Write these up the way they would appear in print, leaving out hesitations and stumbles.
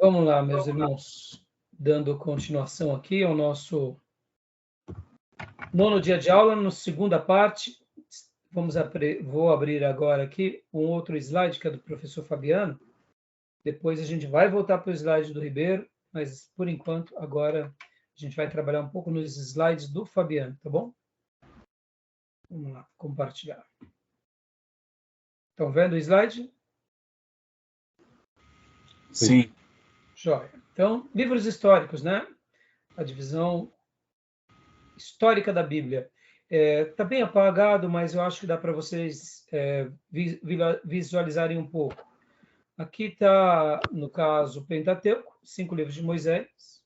Vamos lá, meus irmãos, dando continuação aqui ao nosso nono dia de aula, na segunda parte. Vou abrir agora aqui um outro slide, que é do professor Fabiano. Depois a gente vai voltar para o slide do Ribeiro, mas, por enquanto, agora a gente vai trabalhar um pouco nos slides do Fabiano, tá bom? Vamos lá, compartilhar. Estão vendo o slide? Sim. Jóia. Então, livros históricos, né? A divisão histórica da Bíblia. Está bem apagado, mas eu acho que dá para vocês visualizarem um pouco. Aqui está, no caso, o Pentateuco, 5 livros de Moisés.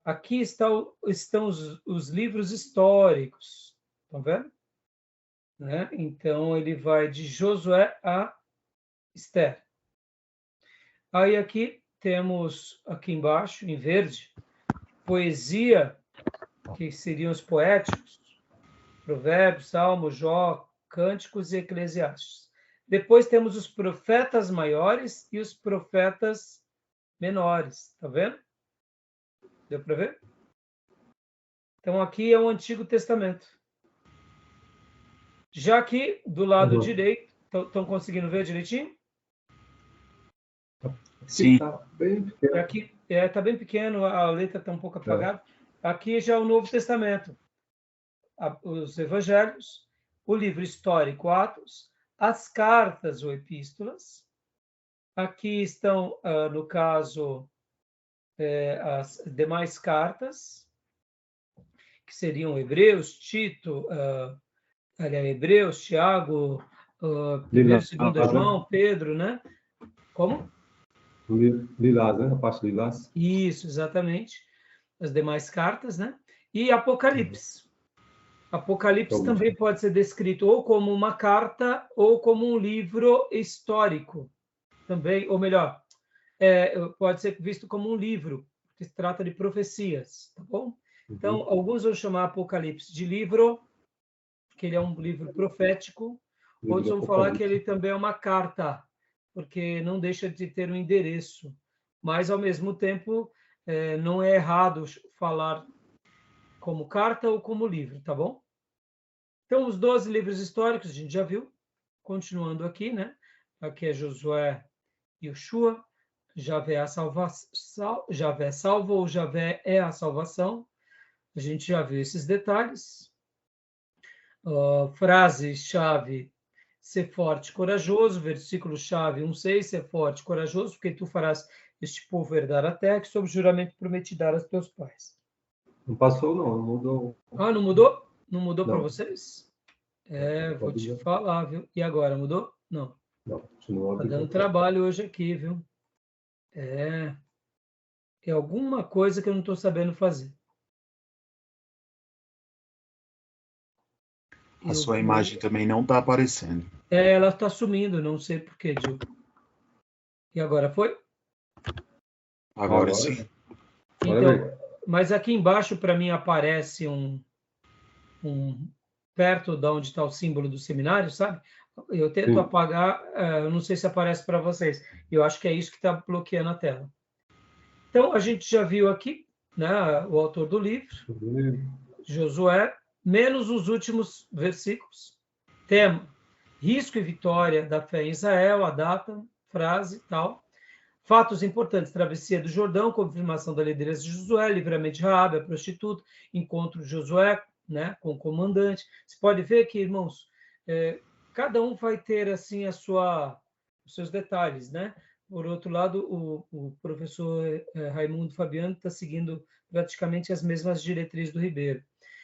Aqui estão os livros históricos. Estão vendo? Né? Então, ele vai de Josué a Esther. Aí aqui temos, aqui embaixo, em verde, poesia, que seriam os poéticos, Provérbios, Salmos, Jó, Cânticos e Eclesiastes. Depois temos os profetas maiores e os profetas menores. Tá vendo? Deu para ver? Então, aqui é o Antigo Testamento. Já aqui, do lado direito, estão conseguindo ver direitinho? Sim. Está bem pequeno. Aqui está bem pequeno, a letra está um pouco apagada. Aqui já é o Novo Testamento. Os Evangelhos, o livro histórico Atos, as cartas ou epístolas. Aqui estão, no caso, as demais cartas, que seriam Hebreus, Tito, Hebreus, Tiago, 1 e 2 João, Pedro, né? Como? Lilás, né? A parte Lilás. Isso, exatamente. As demais cartas, né? E Apocalipse. Apocalipse também pode ser descrito ou como uma carta ou como um livro histórico. Também, ou melhor, pode ser visto como um livro, que se trata de profecias, tá bom? Então, alguns vão chamar Apocalipse de livro, que ele é um livro profético, outros vão falar que ele também é uma carta, porque não deixa de ter um endereço, mas, ao mesmo tempo, não é errado falar como carta ou como livro, tá bom? Então, os 12 livros históricos, a gente já viu, continuando aqui, né? Aqui é Josué e Yoshua, Javé é a salvação, Javé salva ou Javé é a salvação. A gente já viu esses detalhes. Frase-chave, ser forte e corajoso. Versículo-chave 1:6, ser forte e corajoso, porque tu farás este povo herdar a terra que sob juramento prometi dar aos teus pais. Não passou, não mudou. Ah, não mudou? Não mudou para Não. vocês? Vou te falar, viu? E agora, mudou? Não. Não, continua. Tá dando trabalho hoje aqui, viu? É alguma coisa que eu não estou sabendo fazer. A sua imagem também não está aparecendo. Ela está sumindo, não sei por quê, Gil. E agora foi? Agora sim. Então, mas aqui embaixo, para mim, aparece um perto de onde está o símbolo do seminário, sabe? Eu tento apagar, eu não sei se aparece para vocês. Eu acho que é isso que está bloqueando a tela. Então, a gente já viu aqui, né, o autor do livro, Josué, menos os últimos versículos. Tema: risco e vitória da fé em Israel, a data, frase, tal. Fatos importantes: travessia do Jordão, confirmação da liderança de Josué, livramento de Raabe, a prostituta, encontro de Josué, né, com o comandante. Você pode ver que, irmãos, cada um vai ter assim os seus detalhes, né? Por outro lado, o professor Raimundo Fabiano está seguindo praticamente as mesmas diretrizes do Ribeiro.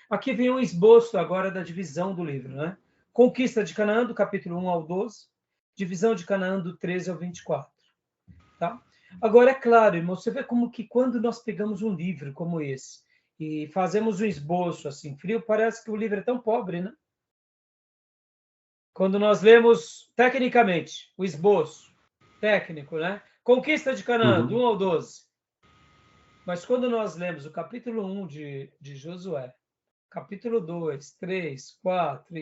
Aqui vem um esboço agora da divisão do livro, né? Conquista de Canaã, do capítulo 1 ao 12, divisão de Canaã, do 13 ao 24. Tá? Agora, é claro, irmão, você vê como que quando nós pegamos um livro como esse e fazemos um esboço assim frio, parece que o livro é tão pobre, né? Quando nós lemos tecnicamente o esboço técnico, né? Conquista de Canaã, do 1 ao 12. Mas quando nós lemos o capítulo 1 de Josué, capítulo 2, 3, 4,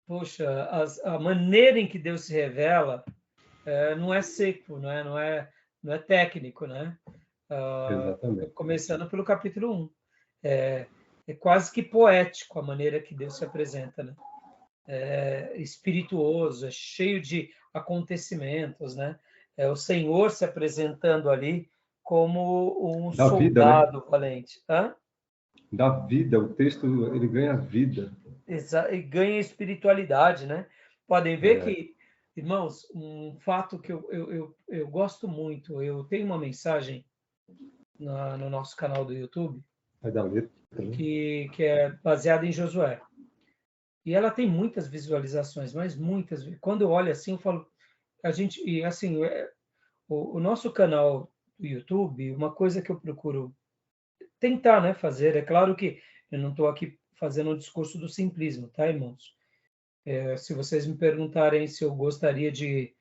poxa, a maneira em que Deus se revela não é seco, não não é técnico, né? Exatamente. Começando pelo capítulo 1. É quase que poético a maneira que Deus se apresenta, né? Espirituoso, é cheio de acontecimentos, né? É o Senhor se apresentando ali como um Da vida, né? soldado valente. Hã? Da vida, o texto ele ganha vida. E ganha espiritualidade, né? Podem ver que, irmãos, um fato que eu gosto muito, eu tenho uma mensagem no nosso canal do YouTube É da letra, né? que é baseada em Josué. E ela tem muitas visualizações, mas muitas. Quando eu olho assim, eu falo, e assim, o nosso canal do YouTube, uma coisa que eu procuro tentar, né, fazer, é claro que eu não estou aqui fazendo um discurso do simplismo, tá, irmãos? Se vocês me perguntarem se eu gostaria de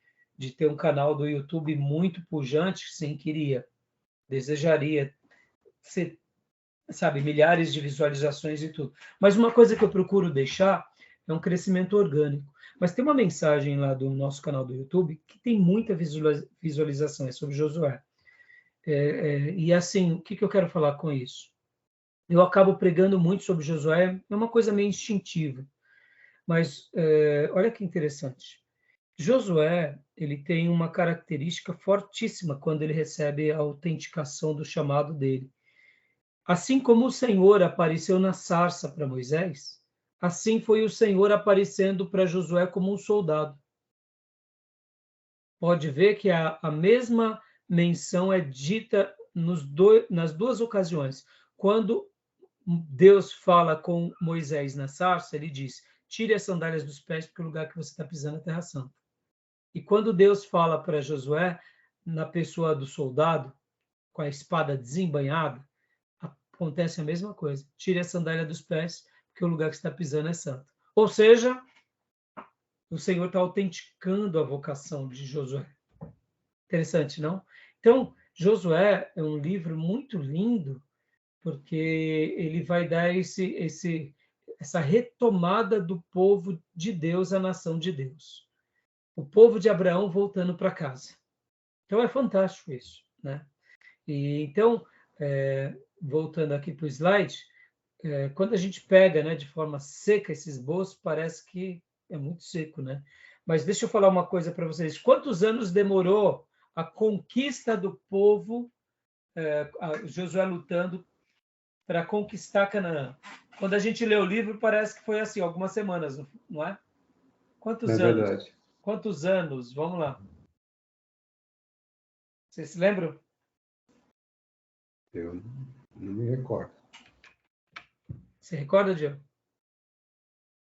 ter um canal do YouTube muito pujante, sim, queria. Desejaria ser, sabe, milhares de visualizações e tudo. Mas uma coisa que eu procuro deixar é um crescimento orgânico. Mas tem uma mensagem lá do nosso canal do YouTube que tem muita visualização, é sobre Josué. E assim, o que eu quero falar com isso? Eu acabo pregando muito sobre Josué, é uma coisa meio instintiva. Mas olha que interessante. Josué, ele tem uma característica fortíssima quando ele recebe a autenticação do chamado dele. Assim como o Senhor apareceu na sarça para Moisés, assim foi o Senhor aparecendo para Josué como um soldado. Pode ver que a mesma menção é dita nas duas ocasiões. Quando Deus fala com Moisés na sarça, ele diz: tire as sandálias dos pés, porque o lugar que você está pisando é terra santa. E quando Deus fala para Josué, na pessoa do soldado, com a espada desembainhada, acontece a mesma coisa. Tire a sandália dos pés, porque o lugar que está pisando é santo. Ou seja, o Senhor está autenticando a vocação de Josué. Interessante, não? Então, Josué é um livro muito lindo, porque ele vai dar essa retomada do povo de Deus à nação de Deus. O povo de Abraão voltando para casa. Então, é fantástico isso, né? E, então, voltando aqui para o slide, quando a gente pega, né, de forma seca esse esboço, parece que é muito seco, né? Mas deixa eu falar uma coisa para vocês. Quantos anos demorou a conquista do povo, Josué lutando para conquistar Canaã? Quando a gente lê o livro, parece que foi assim, algumas semanas, não é? Quantos É anos? verdade. Quantos anos? Vamos lá. Vocês se lembram? Eu não me recordo. Você recorda, Diego?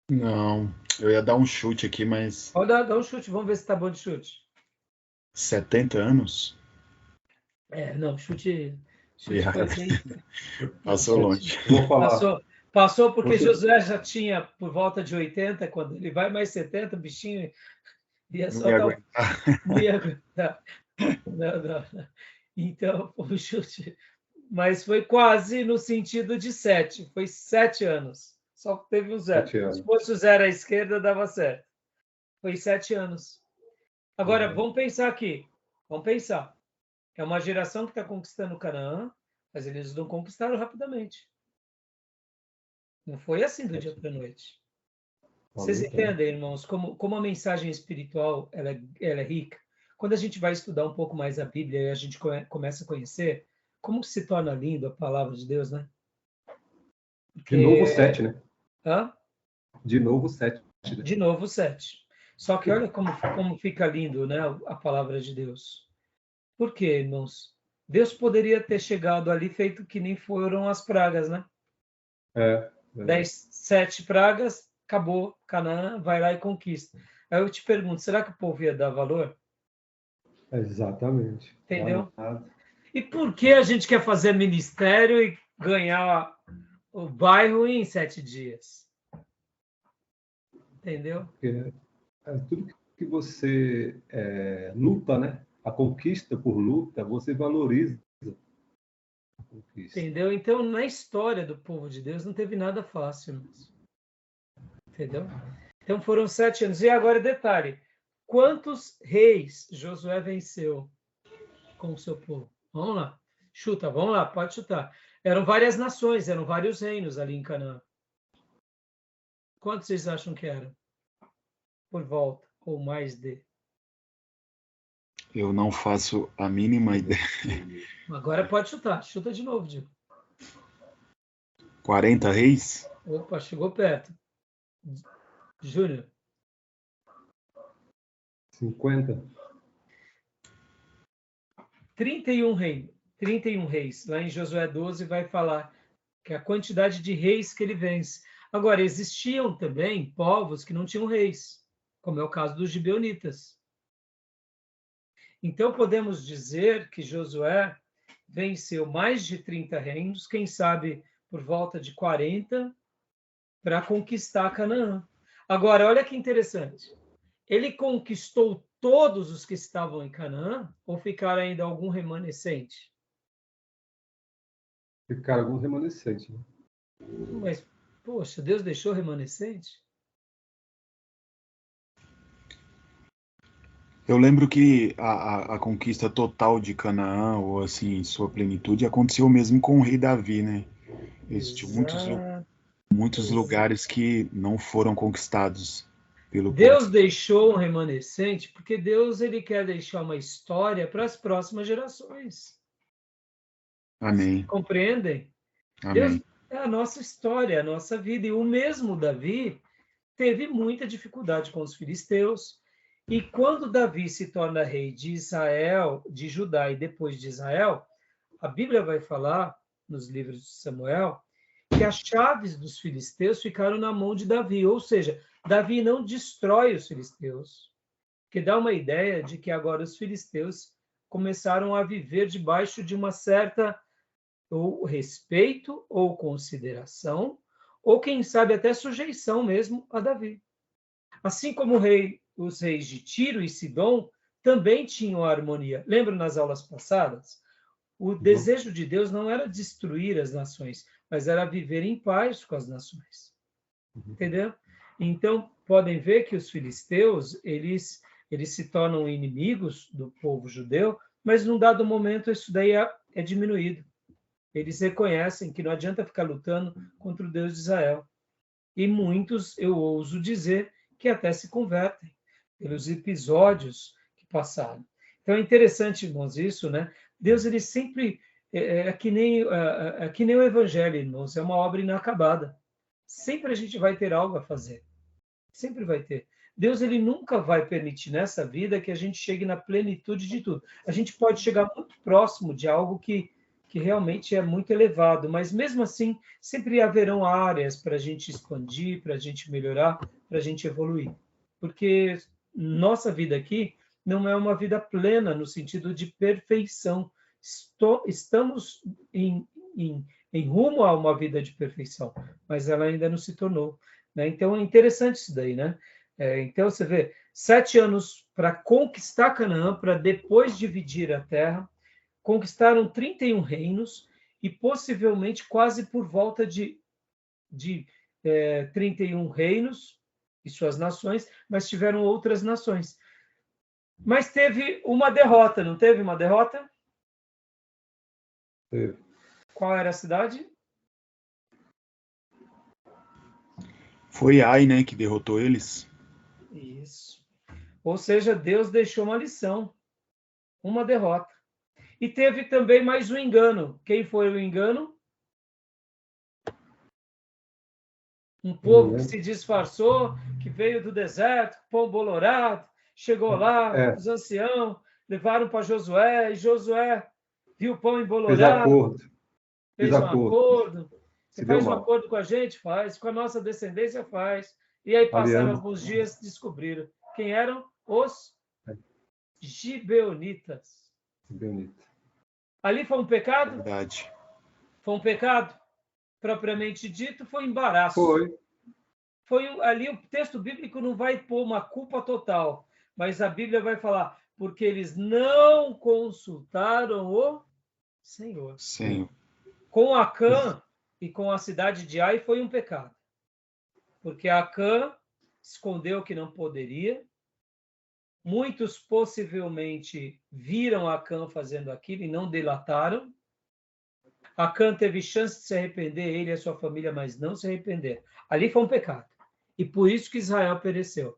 Não, eu ia dar um chute aqui, mas Pode dar um chute, vamos ver se está bom de chute. 70 anos? Não, chute Yeah. foi bem. Passou longe. Vou falar. Passou porque Você- Josué já tinha por volta de 80, quando ele vai mais 70, o bichinho ia Não só ia dar aguentar. não ia aguentar. Não. Então, o chute. Mas foi quase no sentido de 7. Foi 7 anos. Só teve um 0. 7 anos. Se fosse o 0 à esquerda, dava certo. Foi 7 anos. Agora, Uhum. vamos pensar aqui. Vamos pensar. É uma geração que está conquistando Canaã, mas eles não conquistaram rapidamente. Não foi assim do dia para a noite. Vocês entendem, irmãos, como a mensagem espiritual ela é rica? Quando a gente vai estudar um pouco mais a Bíblia e a gente começa a conhecer, como se torna lindo a palavra de Deus, né? De novo 7, né? Hã? De novo 7. Né? De novo 7. Só que olha como fica lindo, né, a palavra de Deus. Por quê, irmãos? Deus poderia ter chegado ali feito que nem foram as pragas, né? 7 pragas, acabou, Canaã, vai lá e conquista. Aí eu te pergunto, será que o povo ia dar valor? Exatamente. Entendeu? E por que a gente quer fazer ministério e ganhar o bairro em 7 dias? Entendeu? Porque tudo que você luta, né? A conquista por luta, você valoriza a conquista. Entendeu? Então, na história do povo de Deus, não teve nada fácil. Mas... Entendeu? Então, foram 7 anos. E agora, detalhe. Quantos reis Josué venceu com o seu povo? Vamos lá. Chuta, vamos lá, pode chutar. Eram várias nações, eram vários reinos ali em Canaã. Quantos vocês acham que eram? Por volta, ou mais de? Eu não faço a mínima ideia. Agora pode chutar. Chuta de novo, Diego. 40 reis? Opa, chegou perto. Júnior. 50. 31 reis. 31 reis. Lá em Josué 12 vai falar que a quantidade de reis que ele vence. Agora, existiam também povos que não tinham reis, como é o caso dos gibeonitas. Então, podemos dizer que Josué venceu mais de 30 reinos, quem sabe por volta de 40, para conquistar Canaã. Agora, olha que interessante. Ele conquistou todos os que estavam em Canaã ou ficaram ainda algum remanescente? Ficaram alguns remanescentes. Né? Mas, poxa, Deus deixou remanescente? Eu lembro que a conquista total de Canaã, ou assim, sua plenitude, aconteceu mesmo com o rei Davi, né? Existiam muitos lugares que não foram conquistados pelo Deus povo. deixou um remanescente porque Deus ele quer deixar uma história para as próximas gerações. Amém. Compreendem? Amém. Deus é a nossa história, a nossa vida. E o mesmo Davi teve muita dificuldade com os filisteus. E quando Davi se torna rei de Israel, de Judá e depois de Israel, a Bíblia vai falar, nos livros de Samuel, que as chaves dos filisteus ficaram na mão de Davi. Ou seja, Davi não destrói os filisteus, que dá uma ideia de que agora os filisteus começaram a viver debaixo de uma certa ou respeito ou consideração, ou quem sabe até sujeição mesmo a Davi. Assim como os reis de Tiro e Sidom também tinham harmonia. Lembra nas aulas passadas? O desejo de Deus não era destruir as nações, mas era viver em paz com as nações. Entendeu? Então, podem ver que os filisteus, eles se tornam inimigos do povo judeu, mas num dado momento isso daí é diminuído. Eles reconhecem que não adianta ficar lutando contra o Deus de Israel. E muitos, eu ouso dizer, que até se convertem pelos episódios que passaram. Então é interessante, irmãos, isso, né? Deus, ele sempre é que nem o Evangelho, irmãos, é uma obra inacabada. Sempre a gente vai ter algo a fazer. Sempre vai ter. Deus, ele nunca vai permitir nessa vida que a gente chegue na plenitude de tudo. A gente pode chegar muito próximo de algo que realmente é muito elevado, mas mesmo assim, sempre haverão áreas para a gente expandir, para a gente melhorar, para a gente evoluir. Porque nossa vida aqui não é uma vida plena no sentido de perfeição. Estamos em rumo a uma vida de perfeição, mas ela ainda não se tornou. Né? Então é interessante isso daí, né? Então você vê, 7 anos para conquistar Canaã, para depois dividir a terra, conquistaram 31 reinos e possivelmente quase por volta de 31 reinos e suas nações, mas tiveram outras nações. Mas teve uma derrota, não teve uma derrota? Teve. Qual era a cidade? Foi Ai, né, que derrotou eles. Isso. Ou seja, Deus deixou uma lição, uma derrota. E teve também mais um engano. Quem foi o engano? Um povo que se disfarçou, que veio do deserto, pão bolorado, chegou lá, os anciãos levaram para Josué, e Josué viu o pão embolorado, fez um acordo. Você faz um acordo com a gente? Faz. Com a nossa descendência? Faz. E aí passaram alguns dias e descobriram. Quem eram? Os gibeonitas. Ali foi um pecado? Verdade. Foi um pecado? Propriamente dito, foi embaraço. Foi ali o texto bíblico não vai pôr uma culpa total, mas a Bíblia vai falar, porque eles não consultaram o Senhor. Sim. Com Acã e com a cidade de Ai foi um pecado. Porque Acã escondeu o que não poderia, Muitos possivelmente viram Acã fazendo aquilo e não delataram. Acã teve chance de se arrepender, ele e a sua família, mas não se arrependeram. Ali foi um pecado. E por isso que Israel pereceu,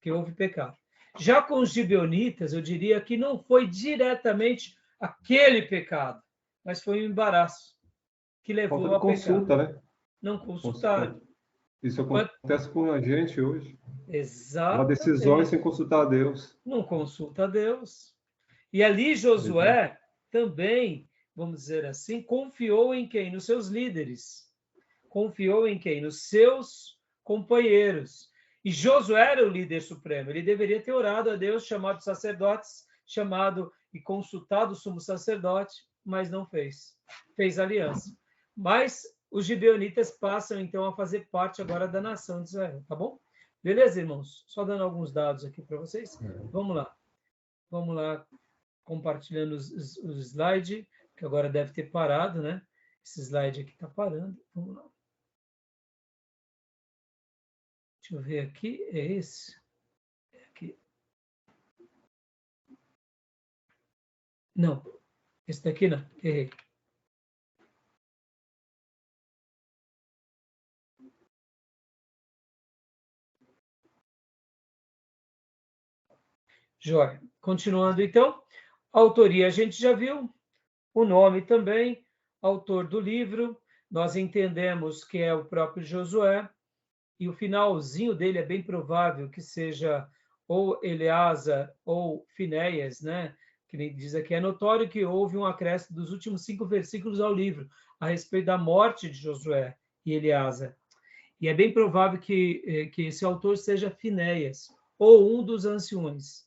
que houve pecado. Já com os gibeonitas, eu diria que não foi diretamente aquele pecado, mas foi um embaraço que levou Falta de a consulta, pecado. né? Não consultaram. Isso acontece com a gente hoje. Tomar Exatamente. decisões sem consultar a Deus. Não consulta a Deus. E ali Josué também, vamos dizer assim, confiou em quem? Nos seus líderes. Confiou em quem? Nos seus companheiros. E Josué era o líder supremo. Ele deveria ter orado a Deus, chamado sacerdotes, chamado e consultado o sumo sacerdote, mas não fez. Fez aliança. Mas os gibeonitas passam, então, a fazer parte agora da nação de Israel, tá bom? Beleza, irmãos? Só dando alguns dados aqui para vocês. Vamos lá. Vamos lá, compartilhando o slide, que agora deve ter parado, né? Esse slide aqui está parando. Vamos lá. Deixa eu ver aqui. É esse? É aqui. Não. Esse daqui não. Errei. Jóia. Continuando, então. A autoria a gente já viu. O nome também. Autor do livro. Nós entendemos que é o próprio Josué. E o finalzinho dele é bem provável que seja ou Eleazar ou Finéias, né? Que nem diz aqui, é notório que houve um acréscimo dos últimos 5 versículos ao livro, a respeito da morte de Josué e Eleazar. E é bem provável que esse autor seja Finéias, ou um dos anciões,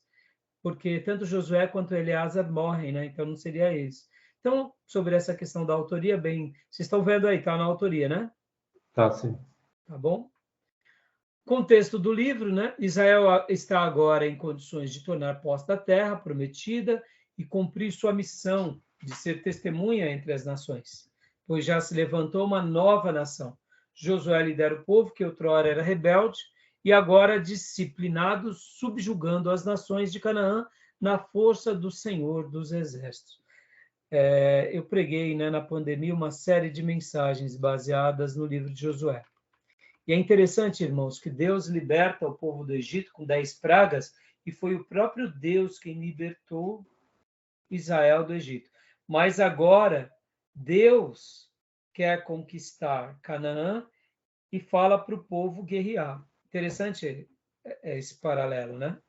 porque tanto Josué quanto Eleazar morrem, né? Então não seria esse. Então, sobre essa questão da autoria, bem, vocês estão vendo aí, tá na autoria, né? Tá, sim. Tá bom? Contexto do livro, né? Israel está agora em condições de tornar posta a terra prometida e cumprir sua missão de ser testemunha entre as nações, pois já se levantou uma nova nação. Josué lidera o povo que outrora era rebelde e agora disciplinado, subjugando as nações de Canaã na força do Senhor dos Exércitos. Eu preguei, né, na pandemia uma série de mensagens baseadas no livro de Josué. E é interessante, irmãos, que Deus liberta o povo do Egito com 10 pragas e foi o próprio Deus quem libertou Israel do Egito. Mas agora, Deus quer conquistar Canaã e fala para o povo guerrear. Interessante esse paralelo, né?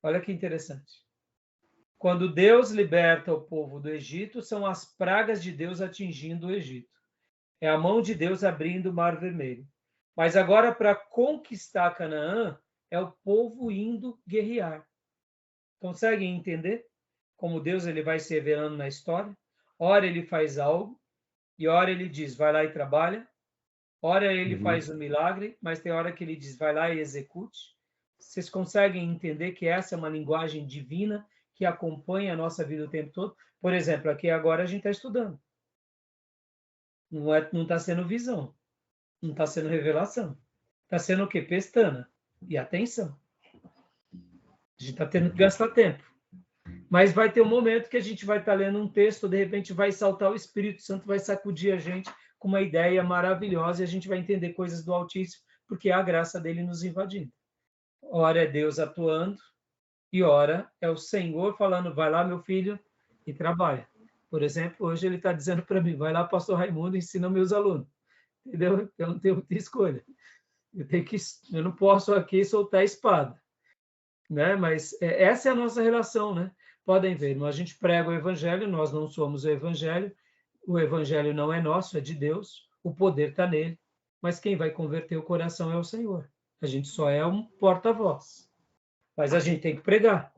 Olha que interessante. Quando Deus liberta o povo do Egito, são as pragas de Deus atingindo o Egito. É a mão de Deus abrindo o Mar Vermelho. Mas agora, para conquistar Canaã, é o povo indo guerrear. Conseguem entender como Deus ele vai se revelando na história? Ora ele faz algo, e ora ele diz, vai lá e trabalha. Ora ele faz um milagre, mas tem hora que ele diz, vai lá e execute. Vocês conseguem entender que essa é uma linguagem divina que acompanha a nossa vida o tempo todo? Por exemplo, aqui agora a gente está estudando. Não está sendo visão. Não está sendo revelação. Está sendo o quê? Pestana e atenção. A gente está tendo que gastar tempo. Mas vai ter um momento que a gente vai estar lendo um texto, de repente vai saltar o Espírito Santo, vai sacudir a gente com uma ideia maravilhosa e a gente vai entender coisas do Altíssimo, porque é a graça dele nos invadindo. Ora é Deus atuando e ora é o Senhor falando, vai lá, meu filho, e trabalha. Por exemplo, hoje ele está dizendo para mim, vai lá, pastor Raimundo, ensina meus alunos. Entendeu? Eu não tenho muita escolha. Eu não posso aqui soltar a espada, né? Mas essa é a nossa relação, né? Podem ver, a gente prega o evangelho, nós não somos o evangelho não é nosso, é de Deus, o poder está nele, mas quem vai converter o coração é o Senhor. A gente só é um porta-voz. Mas a gente tem que pregar,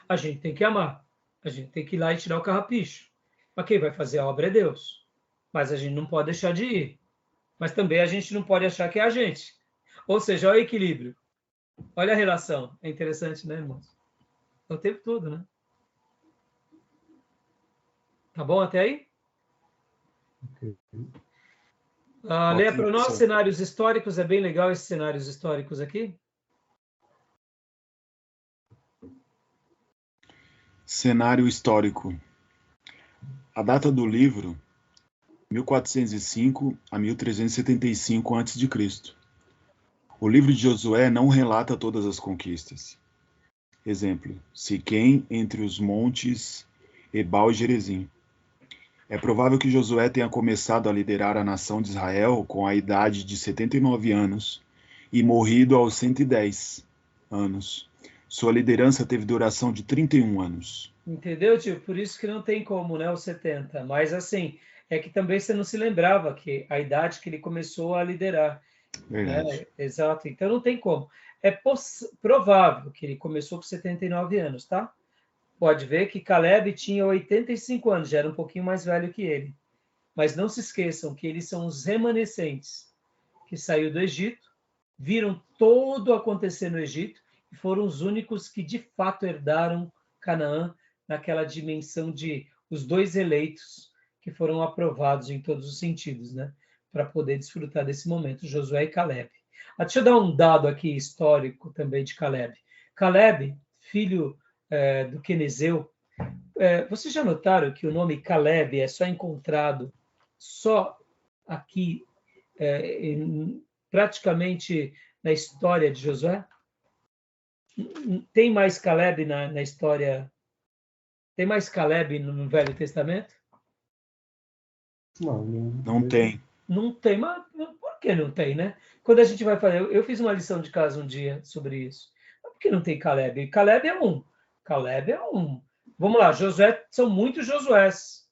a gente tem que amar, a gente tem que ir lá e tirar o carrapicho. Mas quem vai fazer a obra é Deus. Mas a gente não pode deixar de ir. Mas também a gente não pode achar que é a gente. Ou seja, olha o equilíbrio. Olha a relação. É interessante, né, irmãos? É o tempo todo, né? Tá bom até aí? Leia para nós cenários históricos. É bem legal esses cenários históricos aqui. Cenário histórico. A data do livro, 1405 a 1375 a.C. O livro de Josué não relata todas as conquistas. Exemplo, Siquém entre os montes Ebal e Gerezim. É provável que Josué tenha começado a liderar a nação de Israel com a idade de 79 anos e morrido aos 110 anos. Sua liderança teve duração de 31 anos. Entendeu, tio? Por isso que não tem como, né, os 70. Mas, assim, é que também você não se lembrava que a idade que ele começou a liderar. Verdade. Né? Exato. Então, não tem como. É provável que ele começou com 79 anos, tá? Pode ver que Caleb tinha 85 anos, já era um pouquinho mais velho que ele. Mas não se esqueçam que eles são os remanescentes que saiu do Egito, viram todo acontecer no Egito e foram os únicos que de fato herdaram Canaã naquela dimensão de os dois eleitos que foram aprovados em todos os sentidos, né? Para poder desfrutar desse momento, Josué e Caleb. Deixa eu dar um dado aqui histórico também de Caleb. Caleb, filho do Quenezeu, vocês já notaram que o nome Caleb é só encontrado só aqui, praticamente na história de Josué? Tem mais Caleb na história? Tem mais Caleb no Velho Testamento? Não tem. Não tem, mas por que não tem, né? Quando a gente vai fazer, eu fiz uma lição de casa um dia sobre isso. Mas por que não tem Caleb? Caleb é um. Caleb é um. Vamos lá, Josué, são muitos Josués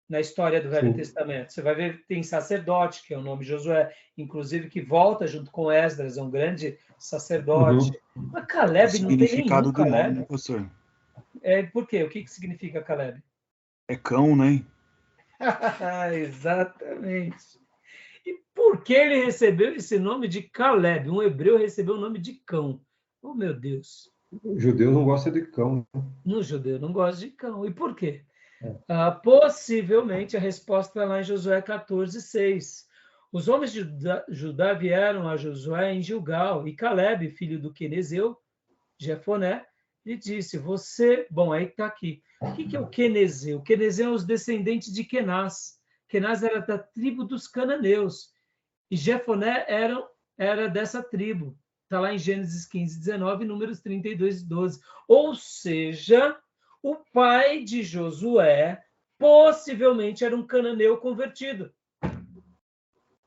na história do Velho Testamento. Você vai ver, tem sacerdote, que é o nome Josué, inclusive que volta junto com Esdras, é um grande sacerdote. Mas Caleb não tem nenhum significado do Caleb. nome, né, pastor? Por quê? O que significa Caleb? É cão, né? Exatamente. E por que ele recebeu esse nome de Caleb? Um hebreu recebeu o nome de cão. Oh, meu Deus. O judeu não gosta de cão. No judeu não gosta de cão. E por quê? Possivelmente a resposta está lá em Josué 14:6. Os homens de Judá vieram a Josué em Gilgal, e Caleb, filho do Quenezeu, Jefoné, lhe disse, você... Bom, aí está aqui. O que é o Quenezeu? O Quenezeu é os descendentes de Kenaz. Kenaz era da tribo dos cananeus. E Jefoné era dessa tribo. Está lá em Gênesis 15:19, Números 32:12. Ou seja, o pai de Josué possivelmente era um cananeu convertido.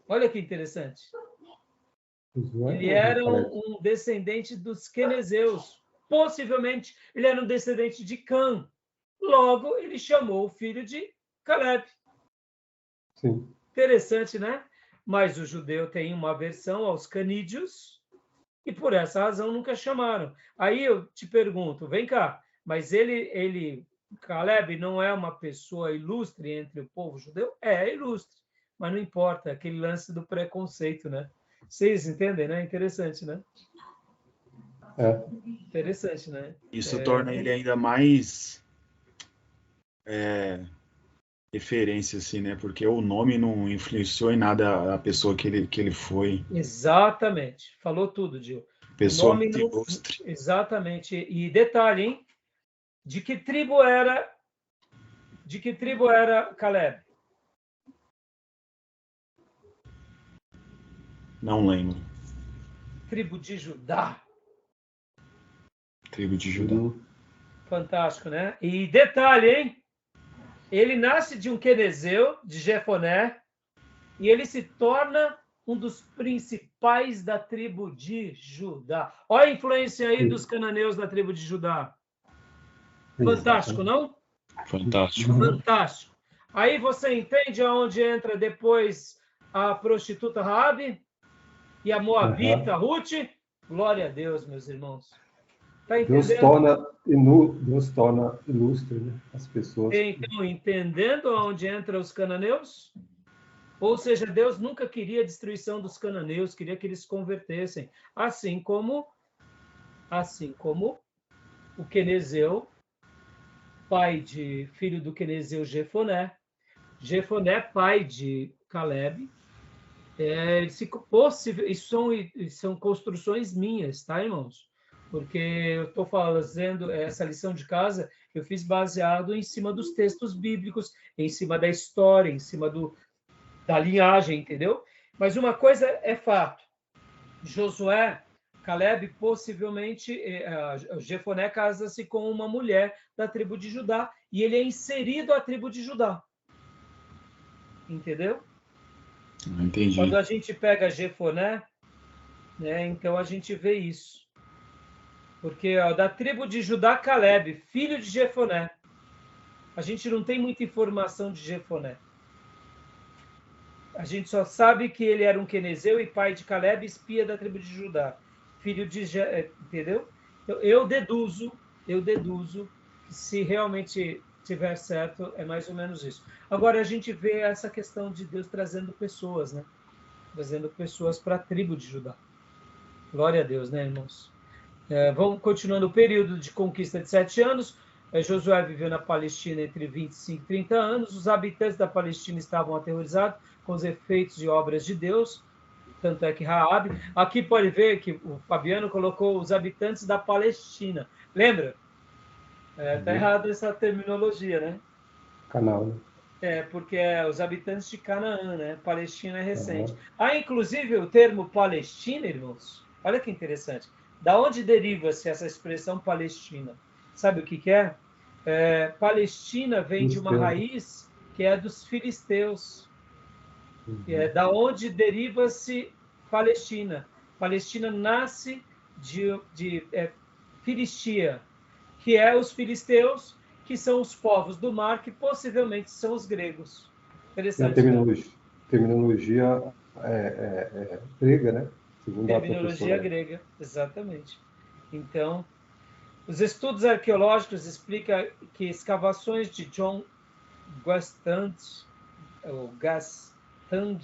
Olha que interessante. Ele era um descendente dos quenezeus. Possivelmente ele era um descendente de Cã. Logo, ele chamou o filho de Caleb. Sim. Interessante, né? Mas o judeu tem uma aversão aos canídeos e por essa razão nunca chamaram. Aí eu te pergunto, vem cá, mas Caleb não é uma pessoa ilustre entre o povo judeu? É ilustre, mas não importa, aquele lance do preconceito, né? Vocês entendem, né? Interessante, né? Interessante, né? Isso torna ele ainda mais referência, assim, né? Porque o nome não influenciou em nada a pessoa que ele foi. Exatamente. Falou tudo, Gil. Pessoa muito ilustre. Exatamente. E detalhe, hein? De que tribo era Caleb? Não lembro. Tribo de Judá. Tribo de Judá. Fantástico, né? E detalhe, hein? Ele nasce de um quenezeu, de Jefoné, e ele se torna um dos principais da tribo de Judá. Olha a influência aí dos cananeus da tribo de Judá. Fantástico, não? Fantástico. Fantástico. Aí você entende aonde entra depois a prostituta Raabe e a moabita Ruth? Glória a Deus, meus irmãos. Tá entendendo? Deus torna ilustre, né, as pessoas. Então, entendendo aonde entram os cananeus? Ou seja, Deus nunca queria a destruição dos cananeus, queria que eles se convertessem. Assim como o quenezeu, filho do quenezeu Jefoné, pai de Caleb. Isso são construções minhas, tá, irmãos? porque eu estou fazendo essa lição de casa, eu fiz baseado em cima dos textos bíblicos, em cima da história, em cima da linhagem, entendeu? Mas uma coisa é fato, Josué, Caleb, possivelmente, Jefoné casa-se com uma mulher da tribo de Judá, e ele é inserido à tribo de Judá. Entendeu? Entendi. Quando a gente pega Jefoné, né, então a gente vê isso. Porque da tribo de Judá, Caleb, filho de Jefoné. A gente não tem muita informação de Jefoné. A gente só sabe que ele era um quenezeu e pai de Caleb, espia da tribo de Judá. Filho de... Entendeu? Eu deduzo que se realmente tiver certo, é mais ou menos isso. Agora, a gente vê essa questão de Deus trazendo pessoas, né? Trazendo pessoas para a tribo de Judá. Glória a Deus, né, irmãos? Vamos continuando o período de conquista de 7 anos. Josué viveu na Palestina entre 25 e 30 anos. Os habitantes da Palestina estavam aterrorizados com os efeitos de obras de Deus. Tanto é que Raabe... Aqui pode ver que o Fabiano colocou os habitantes da Palestina. Lembra? Está errado essa terminologia, né? Canal, né? Porque os habitantes de Canaã, né? Palestina é recente. Inclusive, o termo Palestina, irmãos, olha que interessante. Da onde deriva-se essa expressão Palestina? Sabe o que é? Palestina vem de uma raiz que é dos filisteus. Da onde deriva-se Palestina? Palestina nasce de Filistia, que é os filisteus, que são os povos do mar, que possivelmente são os gregos. Interessante. A terminologia grega, né? Segundo terminologia grega, exatamente. Então, os estudos arqueológicos explicam que escavações de John Gastand, ou Gastand,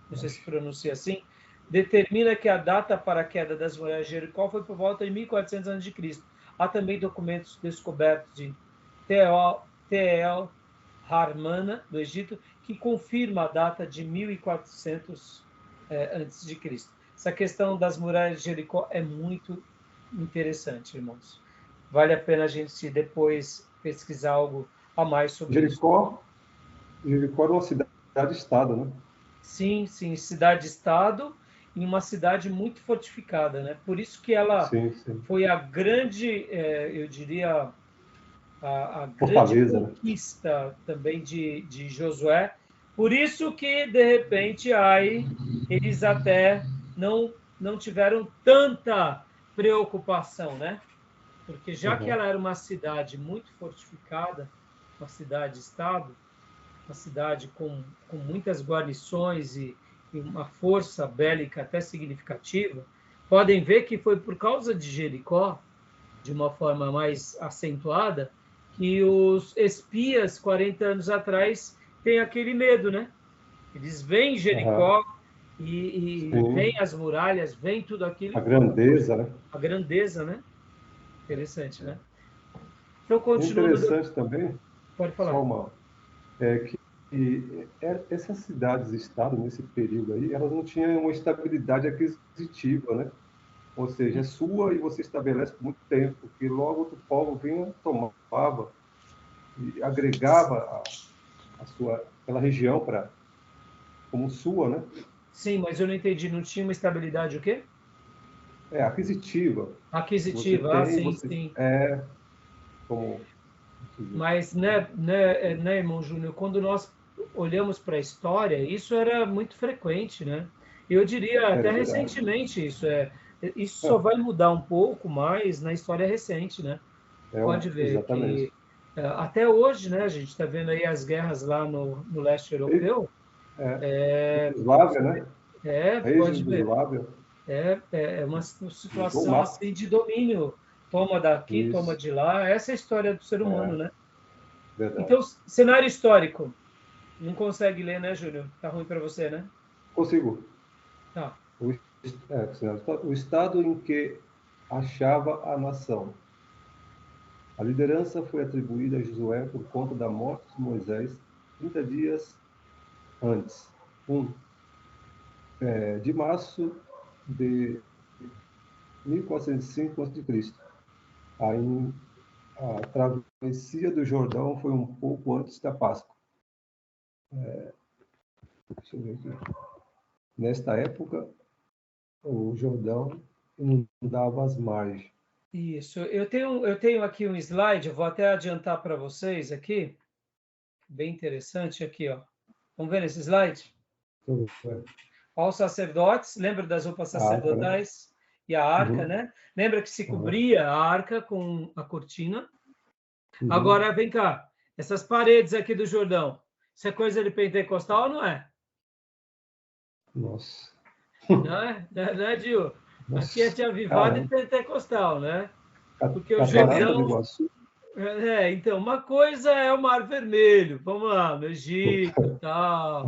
não sei se pronuncia assim, determina que a data para a queda das muralhas de Jericó foi por volta de 1400 a.C. Há também documentos descobertos de Tel Harmana, do Egito, que confirma a data de 1400 a.C. Essa questão das muralhas de Jericó é muito interessante, irmãos. Vale a pena a gente depois pesquisar algo a mais sobre Jericó, isso. Jericó era uma cidade-estado, né? Sim, cidade-estado, em uma cidade muito fortificada, né? Por isso que ela foi a grande, eu diria, a grande conquista, né? Também de Josué. Por isso que, de repente, aí eles até não tiveram tanta preocupação, né? Porque já que ela era uma cidade muito fortificada, uma cidade-estado, uma cidade com muitas guarnições e uma força bélica até significativa, podem ver que foi por causa de Jericó, de uma forma mais acentuada, que os espias, 40 anos atrás, têm aquele medo, né? Eles veem Jericó e veem as muralhas, veem tudo aquilo. A grandeza, né? A grandeza, né? Interessante, né? Então, continuando... Interessante também, pode falar. Só uma, que essas cidades-estado, nesse período aí, elas não tinham uma estabilidade aquisitiva, né? Ou seja, é sua e você estabelece por muito tempo, porque logo outro povo vinha, tomava e agregava aquela região como sua, né? Sim, mas eu não entendi. Não tinha uma estabilidade o quê? Aquisitiva. Aquisitiva, sim. Como... Mas, né, irmão Júnior, quando nós olhamos para a história, isso era muito frequente, né? Eu diria até recentemente isso só vai mudar um pouco mais na história recente, né? Pode ver exatamente. que até hoje, né, a gente está vendo aí as guerras lá no leste europeu. Yugoslávia, né? Pode ver. É uma situação assim de domínio. Toma daqui, toma de lá. Essa é a história do ser humano, né? Verdade. Então, cenário histórico. Não consegue ler, né, Júlio? Tá ruim para você, né? Consigo. Tá. O estado em que achava a nação. A liderança foi atribuída a Josué por conta da morte de Moisés 30 dias antes. De março de 1405 a.C. Aí, a travessia do Jordão foi um pouco antes da Páscoa. Deixa eu ver aqui. Nesta época, o Jordão inundava as margens. Isso. Eu tenho aqui um slide, eu vou até adiantar para vocês aqui. Bem interessante aqui, ó. Vamos ver nesse slide? Olha os sacerdotes, lembra das roupas sacerdotais? Né? E a arca, né? Lembra que se cobria a arca com a cortina? Agora, vem cá. Essas paredes aqui do Jordão, isso é coisa de pentecostal ou não é? Nossa. Não é, Gil? Aqui é de avivado e pentecostal, né? Porque o Jordão... então, uma coisa é o Mar Vermelho, vamos lá, no Egito, tal.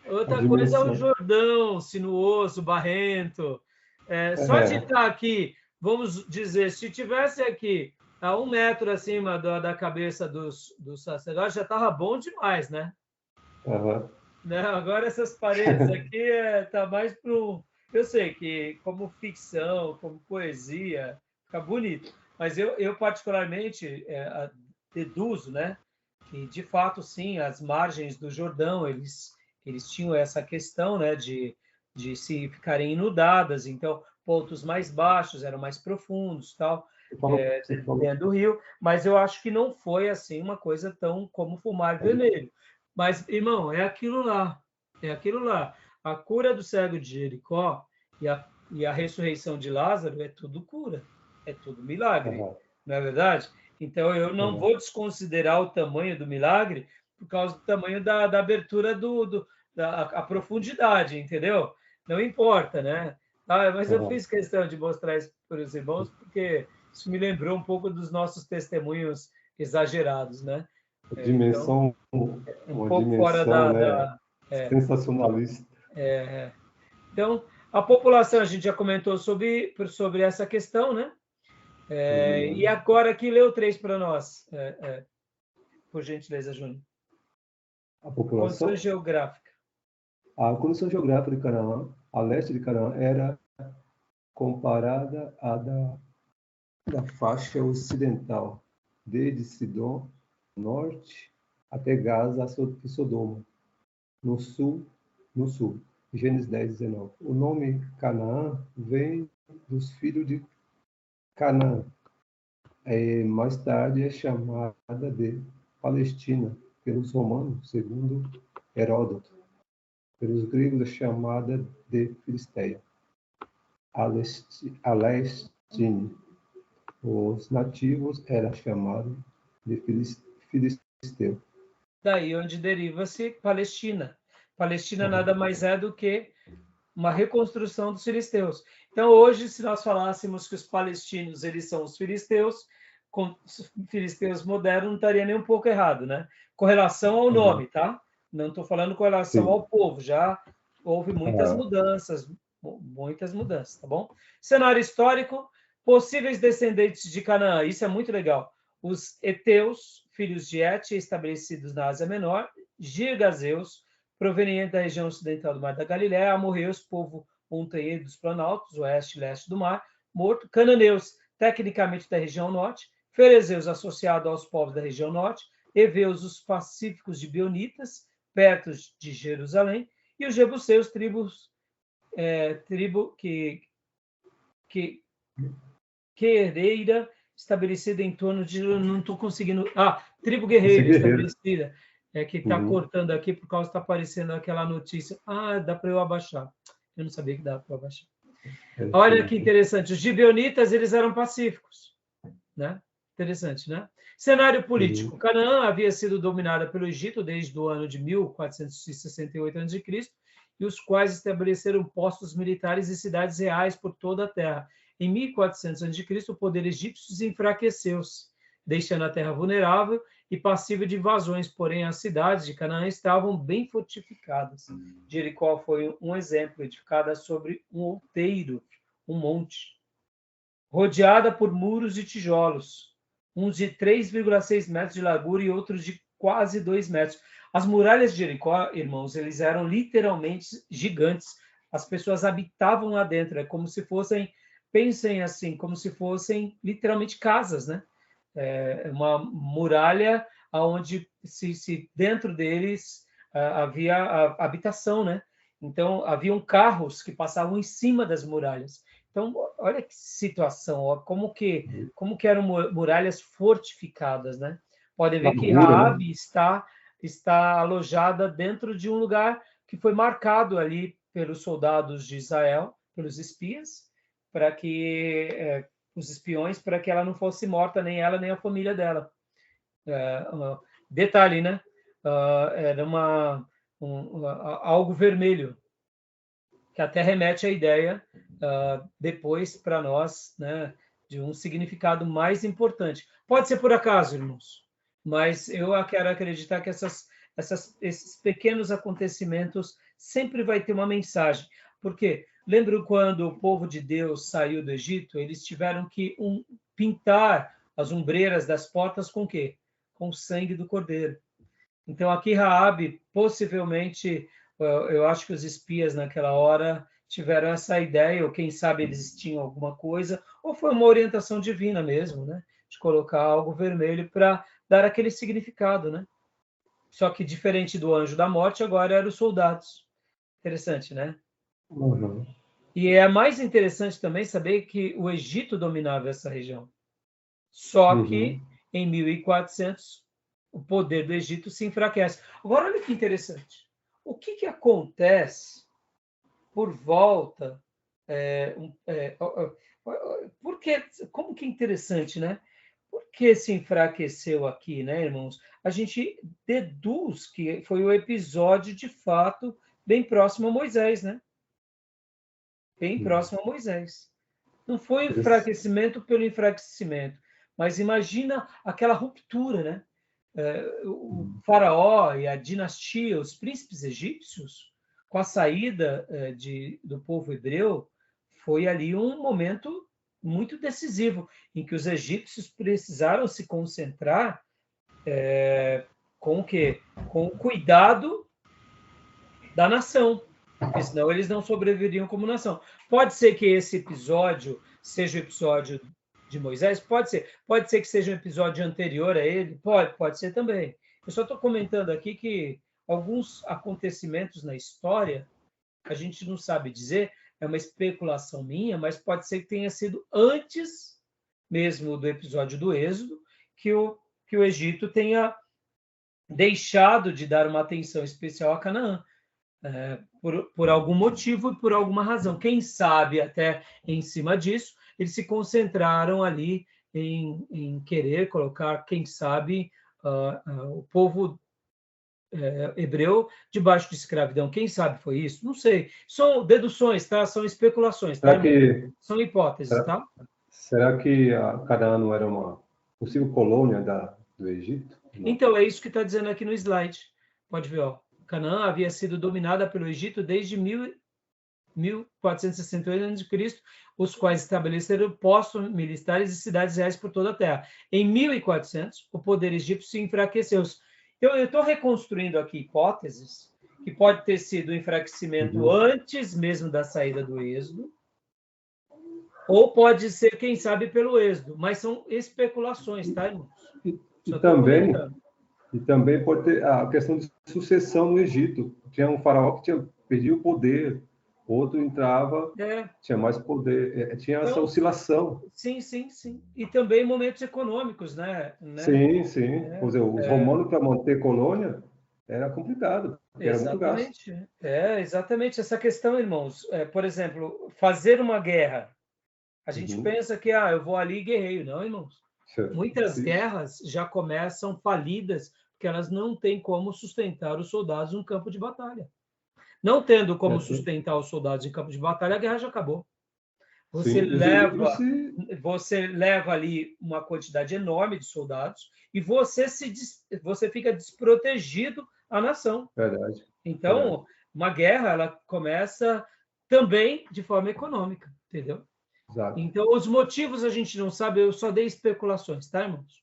Outra coisa é o Jordão, sinuoso, barrento. Só de estar aqui, vamos dizer, se tivesse aqui a 1 metro acima da cabeça dos sacerdotes, já estava bom demais, né? Não, agora essas paredes aqui tá mais para um... Eu sei que como ficção, como poesia, fica bonito. Mas eu particularmente deduzo, né, que de fato sim, as margens do Jordão eles tinham essa questão, né, de se ficarem inundadas, então pontos mais baixos eram mais profundos, tal, dentro do rio. Mas eu acho que não foi assim uma coisa tão como o Mar Vermelho. Mas irmão, é aquilo lá, A cura do cego de Jericó e a ressurreição de Lázaro é tudo cura. É tudo milagre, não é verdade? Então, eu não vou desconsiderar o tamanho do milagre por causa do tamanho da abertura da profundidade, entendeu? Não importa, né? Mas eu fiz questão de mostrar isso para os irmãos, porque isso me lembrou um pouco dos nossos testemunhos exagerados, né? Dimensão, então, um pouco fora sensacionalista. Então, a população, a gente já comentou sobre essa questão, né? E agora aqui, lê o 3 para nós, por gentileza, Júnior. A população? Condição geográfica. A condição geográfica de Canaã, a leste de Canaã, era comparada à da faixa ocidental, desde Sidom, norte, até Gaza e Sodoma, no sul. Gênesis 10, 19. O nome Canaã vem dos filhos de Canaã. Mais tarde é chamada de Palestina pelos romanos, segundo Heródoto. Pelos gregos é chamada de Filisteia. Alestine. Os nativos eram chamados de filisteu. Daí onde deriva-se Palestina. Palestina nada mais é do que uma reconstrução dos filisteus. Então, hoje, se nós falássemos que os palestinos eles são os filisteus, com os filisteus modernos, não estaria nem um pouco errado, né? Com relação ao nome, tá? Não estou falando com relação ao povo, já houve muitas mudanças, tá bom? Cenário histórico, possíveis descendentes de Canaã, isso é muito legal. Os heteus, filhos de Et, estabelecidos na Ásia Menor, girgazeus, proveniente da região ocidental do Mar da Galileia, amorreus, povo montanheiro dos planaltos, oeste e leste do mar, morto, cananeus, tecnicamente da região norte, ferezeus, associado aos povos da região norte, heveus, os pacíficos de Bionitas, perto de Jerusalém, e os jebuseus, tribo guerreira, estabelecida em torno de... Não estou conseguindo... tribo guerreira estabelecida. Que está cortando aqui por causa que está aparecendo aquela notícia. Dá para eu abaixar. Eu não sabia que dava para abaixar. Olha que interessante. Os gibeonitas, eles eram pacíficos. Né? Interessante, né? Cenário político. Canaã havia sido dominada pelo Egito desde o ano de 1468 a.C., e os quais estabeleceram postos militares e cidades reais por toda a terra. Em 1400 a.C., o poder egípcio enfraqueceu-se, deixando a terra vulnerável e passível de invasões, porém as cidades de Canaã estavam bem fortificadas. Jericó foi um exemplo, edificada sobre um outeiro, um monte, rodeada por muros de tijolos, uns de 3,6 metros de largura e outros de quase 2 metros. As muralhas de Jericó, irmãos, eles eram literalmente gigantes. As pessoas habitavam lá dentro, é como se fossem pensem assim, como se fossem literalmente casas, né? Uma muralha onde se dentro deles havia a habitação, né? Então, haviam carros que passavam em cima das muralhas. Então, olha que situação, ó, como que eram muralhas fortificadas, né? Podem ver que Raabe, né, está alojada dentro de um lugar que foi marcado ali pelos soldados de Israel, pelos espias, para que os espiões, para que ela não fosse morta, nem ela, nem a família dela. Detalhe, né? Era algo vermelho, que até remete à ideia, depois, para nós, né, de um significado mais importante. Pode ser por acaso, irmãos, mas eu quero acreditar que esses pequenos acontecimentos sempre vai ter uma mensagem. Por quê? Lembro quando o povo de Deus saiu do Egito, eles tiveram que pintar as ombreiras das portas com o quê? Com o sangue do cordeiro. Então, aqui Raabe, possivelmente, eu acho que os espias naquela hora tiveram essa ideia, ou quem sabe eles tinham alguma coisa, ou foi uma orientação divina mesmo, né? De colocar algo vermelho para dar aquele significado, né? Só que diferente do anjo da morte, agora eram os soldados. Interessante, né? Uhum. E é mais interessante também saber que o Egito dominava essa região. Só que em 1400 o poder do Egito se enfraquece. Agora, olha que interessante. O que acontece por volta... porque, como que é interessante, né? Por que se enfraqueceu aqui, né, irmãos? A gente deduz que foi o episódio, de fato, bem próximo a Moisés, né? Bem próximo a Moisés. Não foi enfraquecimento pelo enfraquecimento, mas imagina aquela ruptura, né? O faraó e a dinastia, os príncipes egípcios, com a saída do povo hebreu, foi ali um momento muito decisivo, em que os egípcios precisaram se concentrar com o quê? Com o cuidado da nação, porque senão eles não sobreviveriam como nação. Pode ser que esse episódio seja o episódio de Moisés? Pode ser. Pode ser que seja um episódio anterior a ele? Pode ser também. Eu só estou comentando aqui que alguns acontecimentos na história a gente não sabe dizer, é uma especulação minha, mas pode ser que tenha sido antes mesmo do episódio do Êxodo, que o Egito tenha deixado de dar uma atenção especial a Canaã. Por algum motivo e por alguma razão. Quem sabe, até em cima disso, eles se concentraram ali em querer colocar, quem sabe, o povo hebreu debaixo de escravidão. Quem sabe foi isso? Não sei. São deduções, tá? São especulações, tá? São hipóteses, tá? Será que a Canaã não era uma possível colônia do Egito? Não. Então, é isso que está dizendo aqui no slide. Pode ver, ó. Canaã havia sido dominada pelo Egito desde 1468 a.C., os quais estabeleceram postos militares e cidades reais por toda a terra. Em 1400, o poder egípcio se enfraqueceu. Eu estou reconstruindo aqui hipóteses que pode ter sido o enfraquecimento antes mesmo da saída do Êxodo, ou pode ser, quem sabe, pelo Êxodo, mas são especulações, tá, irmãos? E também pode ter a questão de sucessão no Egito. Tinha um faraó que perdia o poder, outro entrava, tinha mais poder, tinha então, essa oscilação. Sim. E também momentos econômicos, né? Sim. Por exemplo, os romanos, para manter colônia, era complicado. Exatamente. Era muito gasto. Exatamente. Essa questão, irmãos, por exemplo, fazer uma guerra. A gente pensa que eu vou ali e guerreio. Não, irmãos. Muitas guerras já começam falidas, porque elas não têm como sustentar os soldados no campo de batalha. Não tendo como sustentar os soldados em campo de batalha, a guerra já acabou. Você leva ali uma quantidade enorme de soldados e você fica desprotegido à nação. Verdade. Então, uma guerra, ela começa também de forma econômica, entendeu? Exato. Então, os motivos a gente não sabe, eu só dei especulações, tá, irmãos?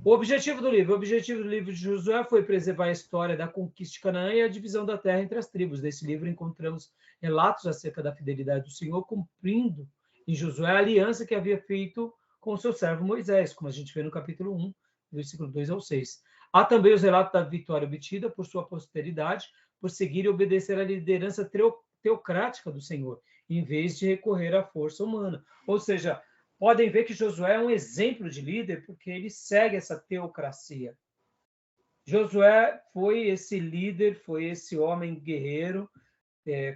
O objetivo do livro de Josué foi preservar a história da conquista de Canaã e a divisão da terra entre as tribos. Nesse livro encontramos relatos acerca da fidelidade do Senhor, cumprindo em Josué a aliança que havia feito com o seu servo Moisés, como a gente vê no capítulo 1, versículo 2 ao 6. Há também os relatos da vitória obtida por sua posteridade, por seguir e obedecer à liderança teocrática do Senhor, em vez de recorrer à força humana. Ou seja, podem ver que Josué é um exemplo de líder porque ele segue essa teocracia. Josué foi esse líder, foi esse homem guerreiro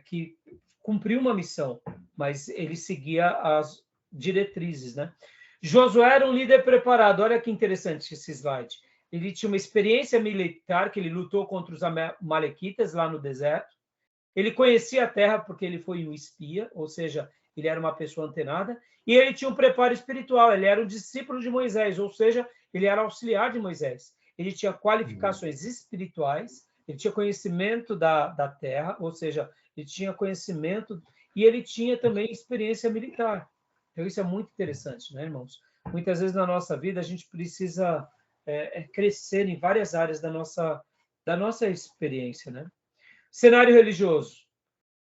que cumpriu uma missão, mas ele seguia as diretrizes, né? Josué era um líder preparado. Olha que interessante esse slide. Ele tinha uma experiência militar, que ele lutou contra os amalequitas lá no deserto. Ele conhecia a terra porque ele foi um espia, ou seja, ele era uma pessoa antenada. E ele tinha um preparo espiritual, ele era um discípulo de Moisés, ou seja, ele era auxiliar de Moisés. Ele tinha qualificações espirituais, ele tinha conhecimento da terra, ou seja, ele tinha conhecimento, e ele tinha também experiência militar. Então, isso é muito interessante, né, irmãos? Muitas vezes na nossa vida a gente precisa crescer em várias áreas da nossa experiência, né? Cenário religioso.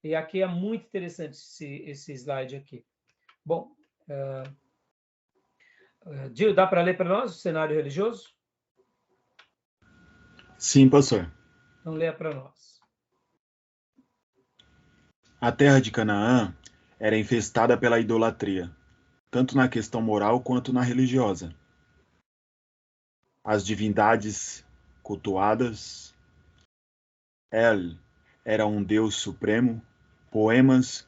E aqui é muito interessante esse slide aqui. Bom, Gil, dá para ler para nós o cenário religioso? Sim, pastor. Então, leia para nós. A terra de Canaã era infestada pela idolatria, tanto na questão moral quanto na religiosa. As divindades cultuadas, El era um deus supremo, poemas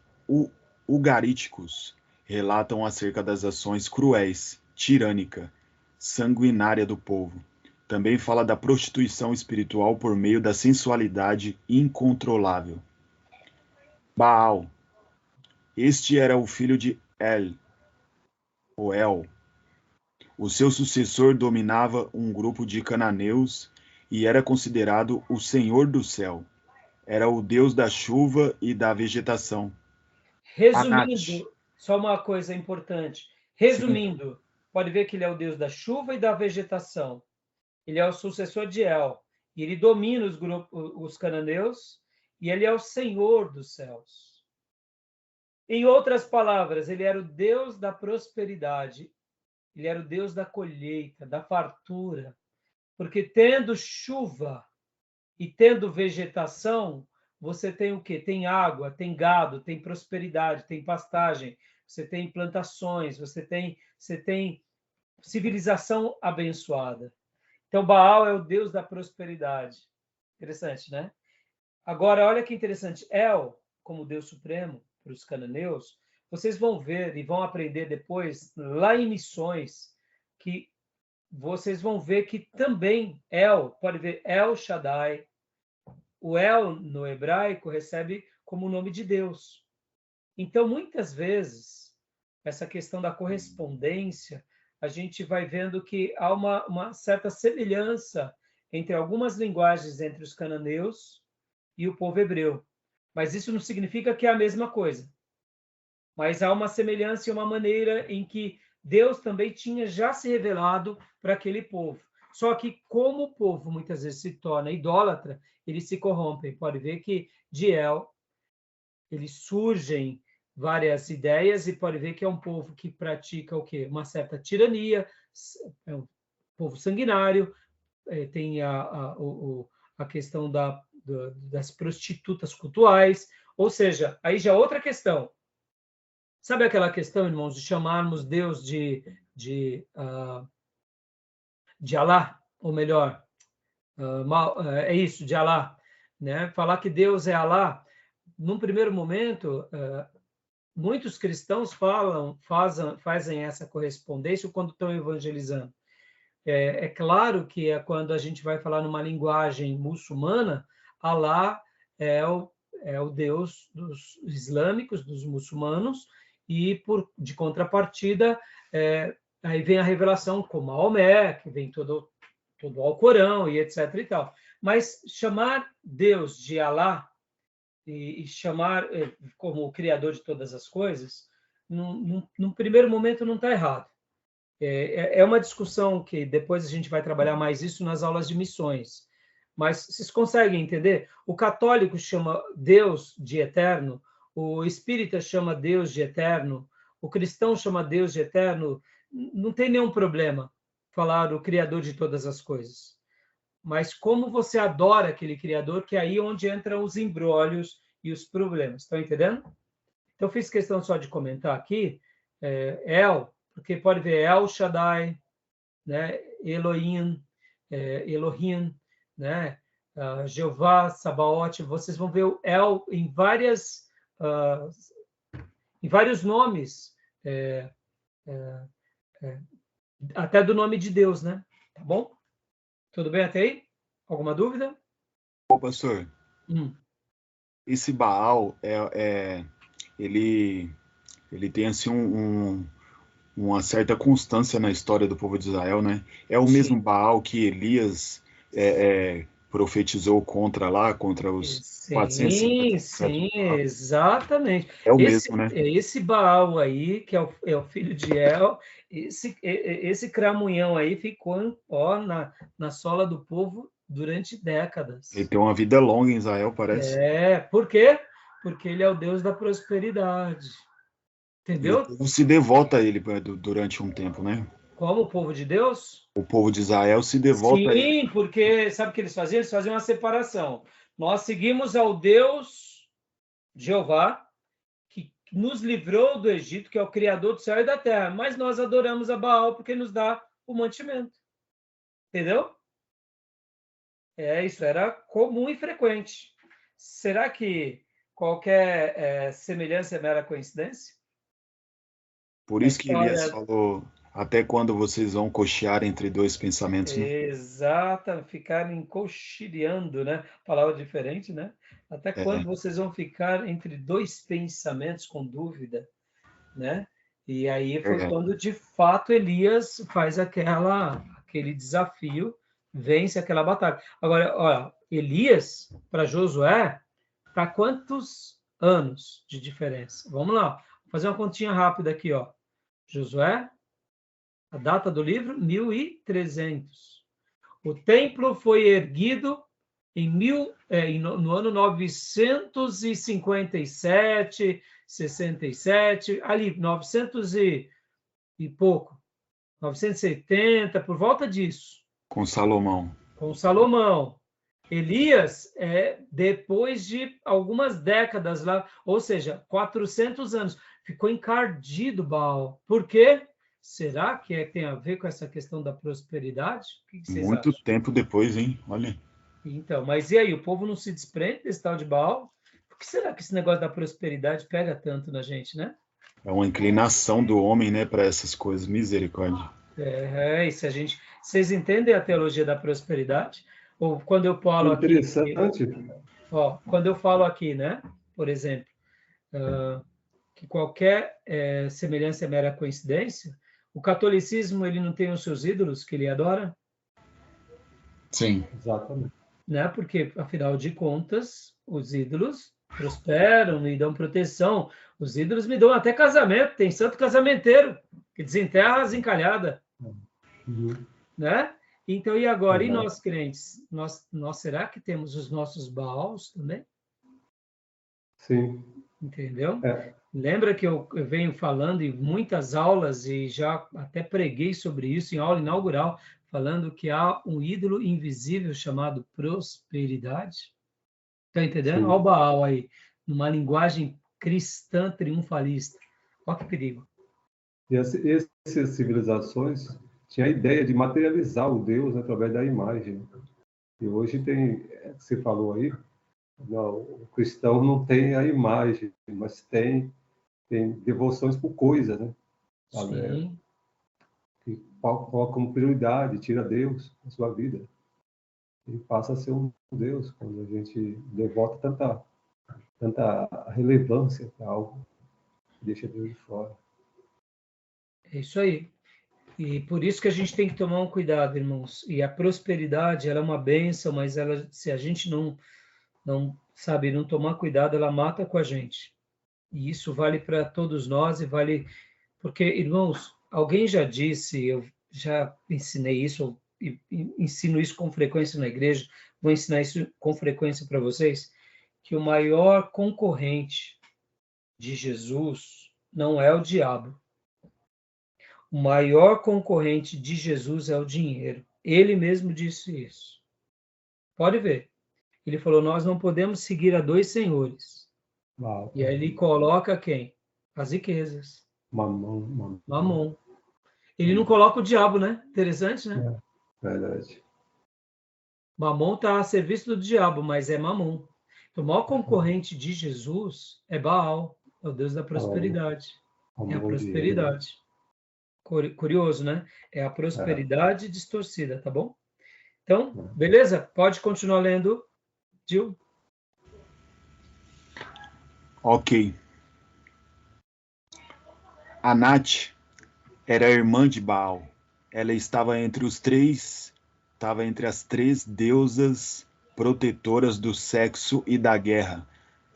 ugaríticos relatam acerca das ações cruéis, tirânica, sanguinária do povo. Também fala da prostituição espiritual por meio da sensualidade incontrolável. Baal. Este era o filho de El. O seu sucessor dominava um grupo de cananeus e era considerado o Senhor do céu. Era o Deus da chuva e da vegetação. Resumindo, só uma coisa importante. Resumindo, sim, pode ver que ele é o Deus da chuva e da vegetação. Ele é o sucessor de El. E ele domina os cananeus e ele é o Senhor dos céus. Em outras palavras, ele era o Deus da prosperidade. Ele era o Deus da colheita, da fartura. Porque tendo chuva e tendo vegetação, você tem o quê? Tem água, tem gado, tem prosperidade, tem pastagem, você tem plantações, você tem civilização abençoada. Então, Baal é o Deus da prosperidade. Interessante, né? Agora, olha que interessante. El, como Deus supremo para os cananeus, vocês vão ver e vão aprender depois, lá em Missões, que vocês vão ver que também El, pode ver El Shaddai, o El no hebraico recebe como o nome de Deus. Então, muitas vezes, essa questão da correspondência, a gente vai vendo que há uma certa semelhança entre algumas linguagens entre os cananeus e o povo hebreu. Mas isso não significa que é a mesma coisa. Mas há uma semelhança e uma maneira em que Deus também tinha já se revelado para aquele povo. Só que como o povo muitas vezes se torna idólatra, eles se corrompem. Pode ver que de El, eles surgem várias ideias e pode ver que é um povo que pratica o quê? Uma certa tirania, é um povo sanguinário, tem a questão das prostitutas cultuais, ou seja, aí já é outra questão. Sabe aquela questão, irmãos, de chamarmos Deus de Alá, ou melhor, é isso, de Alá, né? Falar que Deus é Alá, num primeiro momento, muitos cristãos fazem essa correspondência quando estão evangelizando. É claro que é quando a gente vai falar numa linguagem muçulmana, Alá é o Deus dos islâmicos, dos muçulmanos, e de contrapartida, aí vem a revelação com Maomé, que vem todo o Alcorão e etc. e tal. Mas chamar Deus de Alá e chamar como o Criador de todas as coisas, num primeiro momento não está errado. É uma discussão que depois a gente vai trabalhar mais isso nas aulas de missões. Mas vocês conseguem entender? O católico chama Deus de eterno, o espírita chama Deus de eterno, o cristão chama Deus de eterno, não tem nenhum problema falar o Criador de todas as coisas. Mas como você adora aquele Criador, que é aí onde entram os embrólios e os problemas. Estão entendendo? Então, eu fiz questão só de comentar aqui, El, porque pode ver El Shaddai, né? Elohim, né? Jeová, Sabaote, vocês vão ver o El em vários nomes, até do nome de Deus, né? Tá bom? Tudo bem até aí? Alguma dúvida? Ô, pastor, esse Baal, ele tem assim uma certa constância na história do povo de Israel, né? É o mesmo Baal que Elias profetizou contra os 450. Sim, exatamente. É o mesmo, né? Esse Baal aí, que é o filho de El, esse cramunhão aí ficou na sola do povo durante décadas. Ele tem uma vida longa em Israel, parece. Por quê? Porque ele é o Deus da prosperidade. Entendeu? E o povo se devota a ele durante um tempo, né? Como o povo de Deus? O povo de Israel se devota a ele. Sim, porque sabe o que eles faziam? Eles faziam uma separação. Nós seguimos ao Deus Jeová, que nos livrou do Egito, que é o Criador do céu e da terra, mas nós adoramos a Baal porque nos dá o mantimento. Entendeu? Isso era comum e frequente. Será que qualquer semelhança é mera coincidência? Por isso que Elias falou, até quando vocês vão cochear entre dois pensamentos, né? Exato, ficar encoxilhando, né? Palavra diferente, né? Até quando vocês vão ficar entre dois pensamentos com dúvida, né? E aí foi quando, de fato, Elias faz aquele desafio, vence aquela batalha. Agora, olha, Elias, para Josué, está quantos anos de diferença? Vamos lá, vou fazer uma continha rápida aqui, ó. Josué, a data do livro, 1300. O templo foi erguido no ano 957, 67, ali, 900 e pouco, 970, por volta disso. Com Salomão. Com Salomão. Elias depois de algumas décadas lá, ou seja, 400 anos. Ficou encardido Baal. Por quê? Será que tem a ver com essa questão da prosperidade? O que vocês Muito acham? tempo depois, hein? Olha. Então, mas e aí? O povo não se desprende desse tal de Baal? Por que será que esse negócio da prosperidade pega tanto na gente, né? É uma inclinação do homem, né, para essas coisas. Misericórdia. Vocês entendem a teologia da prosperidade? Ou quando eu falo aqui... Interessante. Quando eu falo aqui, né? Por exemplo, que qualquer semelhança é mera coincidência, o catolicismo ele não tem os seus ídolos que ele adora? Sim. Exatamente. Né? Porque, afinal de contas, os ídolos prosperam, me dão proteção. Os ídolos me dão até casamento. Tem santo casamenteiro que desenterra as encalhadas. Né? Então, e agora? E nós, crentes? Nós será que temos os nossos Baals também? Sim. Entendeu? Lembra que eu venho falando em muitas aulas e já até preguei sobre isso em aula inaugural, falando que há um ídolo invisível chamado prosperidade? Está entendendo? Olha o Baal aí, numa linguagem cristã triunfalista. Olha que perigo. E essas civilizações tinham a ideia de materializar o Deus através da imagem. E hoje tem, você falou aí, o cristão não tem a imagem, mas tem devoções por coisa, né? Sim. Que coloca como prioridade, tira Deus da sua vida. E passa a ser um Deus quando a gente devota tanta relevância para algo que deixa Deus de fora. É isso aí. E por isso que a gente tem que tomar um cuidado, irmãos. E a prosperidade, ela é uma bênção, mas se a gente não tomar cuidado, ela mata com a gente. E isso vale para todos nós e vale... Porque, irmãos, alguém já disse, eu já ensinei isso, e ensino isso com frequência na igreja, vou ensinar isso com frequência para vocês, que o maior concorrente de Jesus não é o diabo. O maior concorrente de Jesus é o dinheiro. Ele mesmo disse isso. Pode ver. Ele falou, nós não podemos seguir a dois senhores. Uau. E aí ele coloca quem? As riquezas. Mamon. Ele não coloca o diabo, né? Interessante, né? Verdade. Mamon está a serviço do diabo, mas é Mamon. Então, o maior concorrente de Jesus é Baal, é o Deus da prosperidade. É a prosperidade. Curioso, né? É a prosperidade distorcida, tá bom? Então, beleza? Pode continuar lendo, Gil. Ok. Anat era irmã de Baal. Ela estava entre as três deusas protetoras do sexo e da guerra.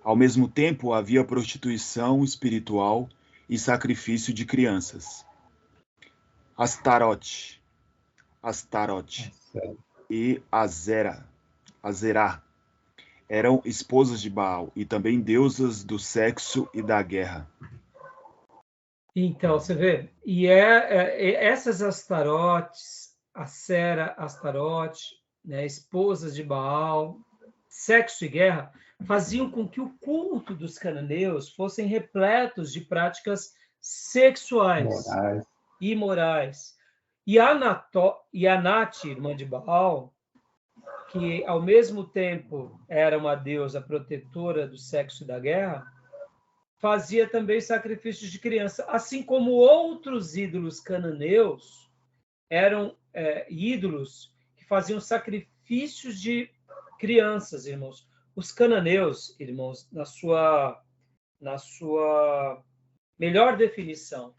Ao mesmo tempo, havia prostituição espiritual e sacrifício de crianças. Astarote e Azerá eram esposas de Baal e também deusas do sexo e da guerra. Então, você vê, essas Astarotes, Acera, Astarote, né, esposas de Baal, sexo e guerra, faziam com que o culto dos cananeus fossem repletos de práticas sexuais e imorais. E Anat, irmã de Baal, que ao mesmo tempo era uma deusa protetora do sexo e da guerra, fazia também sacrifícios de criança, assim como outros ídolos cananeus eram ídolos que faziam sacrifícios de crianças, irmãos. Os cananeus, irmãos, na sua melhor definição,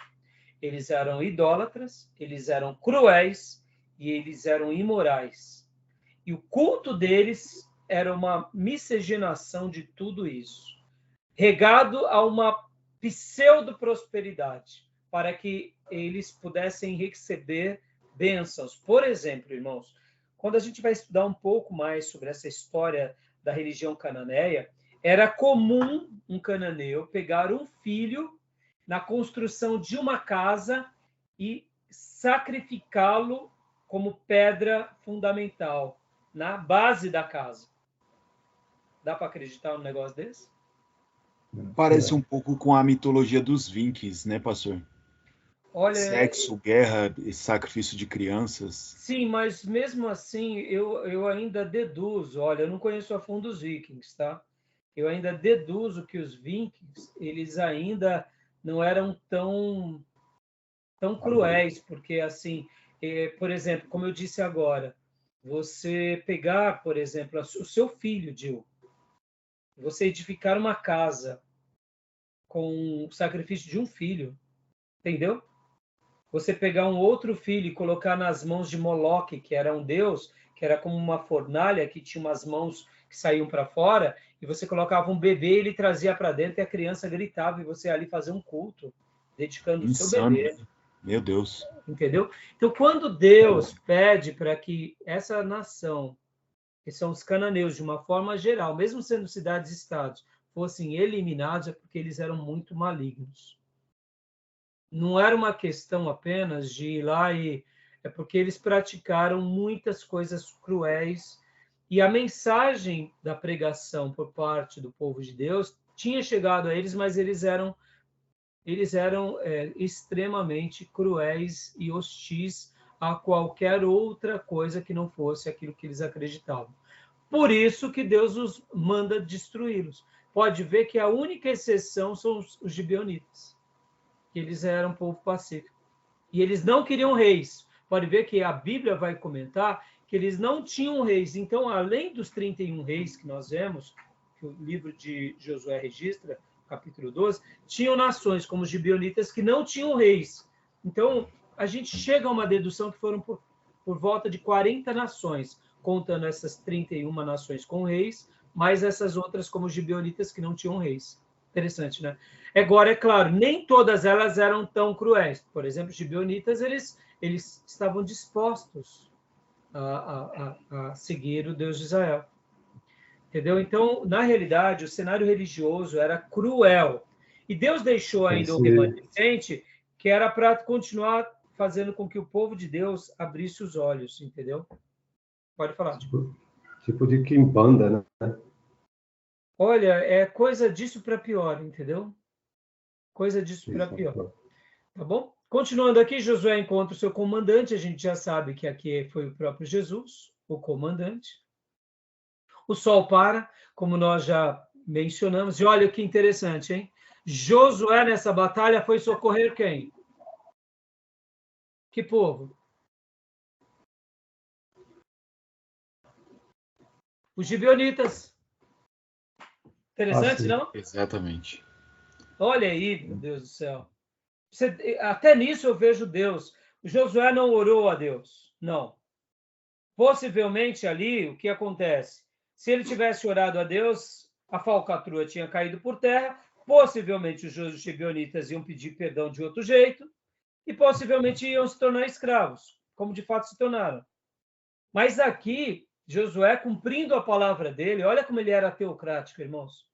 eles eram idólatras, eles eram cruéis e eles eram imorais. E o culto deles era uma miscigenação de tudo isso, regado a uma pseudo-prosperidade, para que eles pudessem receber bênçãos. Por exemplo, irmãos, quando a gente vai estudar um pouco mais sobre essa história da religião cananeia, era comum um cananeu pegar um filho na construção de uma casa e sacrificá-lo como pedra fundamental na base da casa. Dá para acreditar num negócio desse? Parece um pouco com a mitologia dos Vikings, né, pastor? Olha, sexo, guerra e sacrifício de crianças. Sim, mas mesmo assim eu ainda deduzo, olha, eu não conheço a fundo os Vikings, tá? Eu ainda deduzo que os Vikings, eles ainda não eram tão cruéis, porque assim, por exemplo, como eu disse agora, você pegar, por exemplo, o seu filho, Gil, você edificar uma casa com o sacrifício de um filho, entendeu? Você pegar um outro filho e colocar nas mãos de Moloque, que era um deus, que era como uma fornalha, que tinha umas mãos que saíam para fora, e você colocava um bebê, ele trazia para dentro e a criança gritava, e você ali fazia um culto, dedicando o seu bebê. Meu Deus. Entendeu? Então, quando Deus pede para que essa nação, que são os cananeus, de uma forma geral, mesmo sendo cidades e estados, fossem eliminados, é porque eles eram muito malignos. Não era uma questão apenas de ir lá é porque eles praticaram muitas coisas cruéis e a mensagem da pregação por parte do povo de Deus tinha chegado a eles, mas eles eram extremamente cruéis e hostis a qualquer outra coisa que não fosse aquilo que eles acreditavam. Por isso que Deus os manda destruí-los. Pode ver que a única exceção são os gibeonitas, que eles eram um povo pacífico. E eles não queriam reis. Pode ver que a Bíblia vai comentar que eles não tinham reis. Então, além dos 31 reis que nós vemos, que o livro de Josué registra, capítulo 12, tinham nações, como os gibeonitas, que não tinham reis. Então, a gente chega a uma dedução que foram por volta de 40 nações, contando essas 31 nações com reis, mais essas outras como os gibeonitas que não tinham reis. Interessante, né? Agora, é claro, nem todas elas eram tão cruéis. Por exemplo, os gibeonitas, eles estavam dispostos a seguir o Deus de Israel. Entendeu? Então, na realidade, o cenário religioso era cruel. E Deus deixou ainda o remanescente, que era para continuar fazendo com que o povo de Deus abrisse os olhos, entendeu? Pode falar. Tipo de quimbanda, né? Olha, é coisa disso para pior, entendeu? Coisa disso para pior. Tá bom? Continuando aqui, Josué encontra o seu comandante, a gente já sabe que aqui foi o próprio Jesus, o comandante. O sol para, como nós já mencionamos, e olha que interessante, hein? Josué, nessa batalha, foi socorrer quem? Que povo? Os gibeonitas. Interessante, não? Exatamente. Olha aí, meu Deus do céu. Até nisso eu vejo Deus. O Josué não orou a Deus, não. Possivelmente ali, o que acontece? Se ele tivesse orado a Deus, a falcatrua tinha caído por terra, possivelmente os gibeonitas iam pedir perdão de outro jeito, e possivelmente iam se tornar escravos, como de fato se tornaram. Mas aqui, Josué, cumprindo a palavra dele, olha como ele era teocrático, irmãos.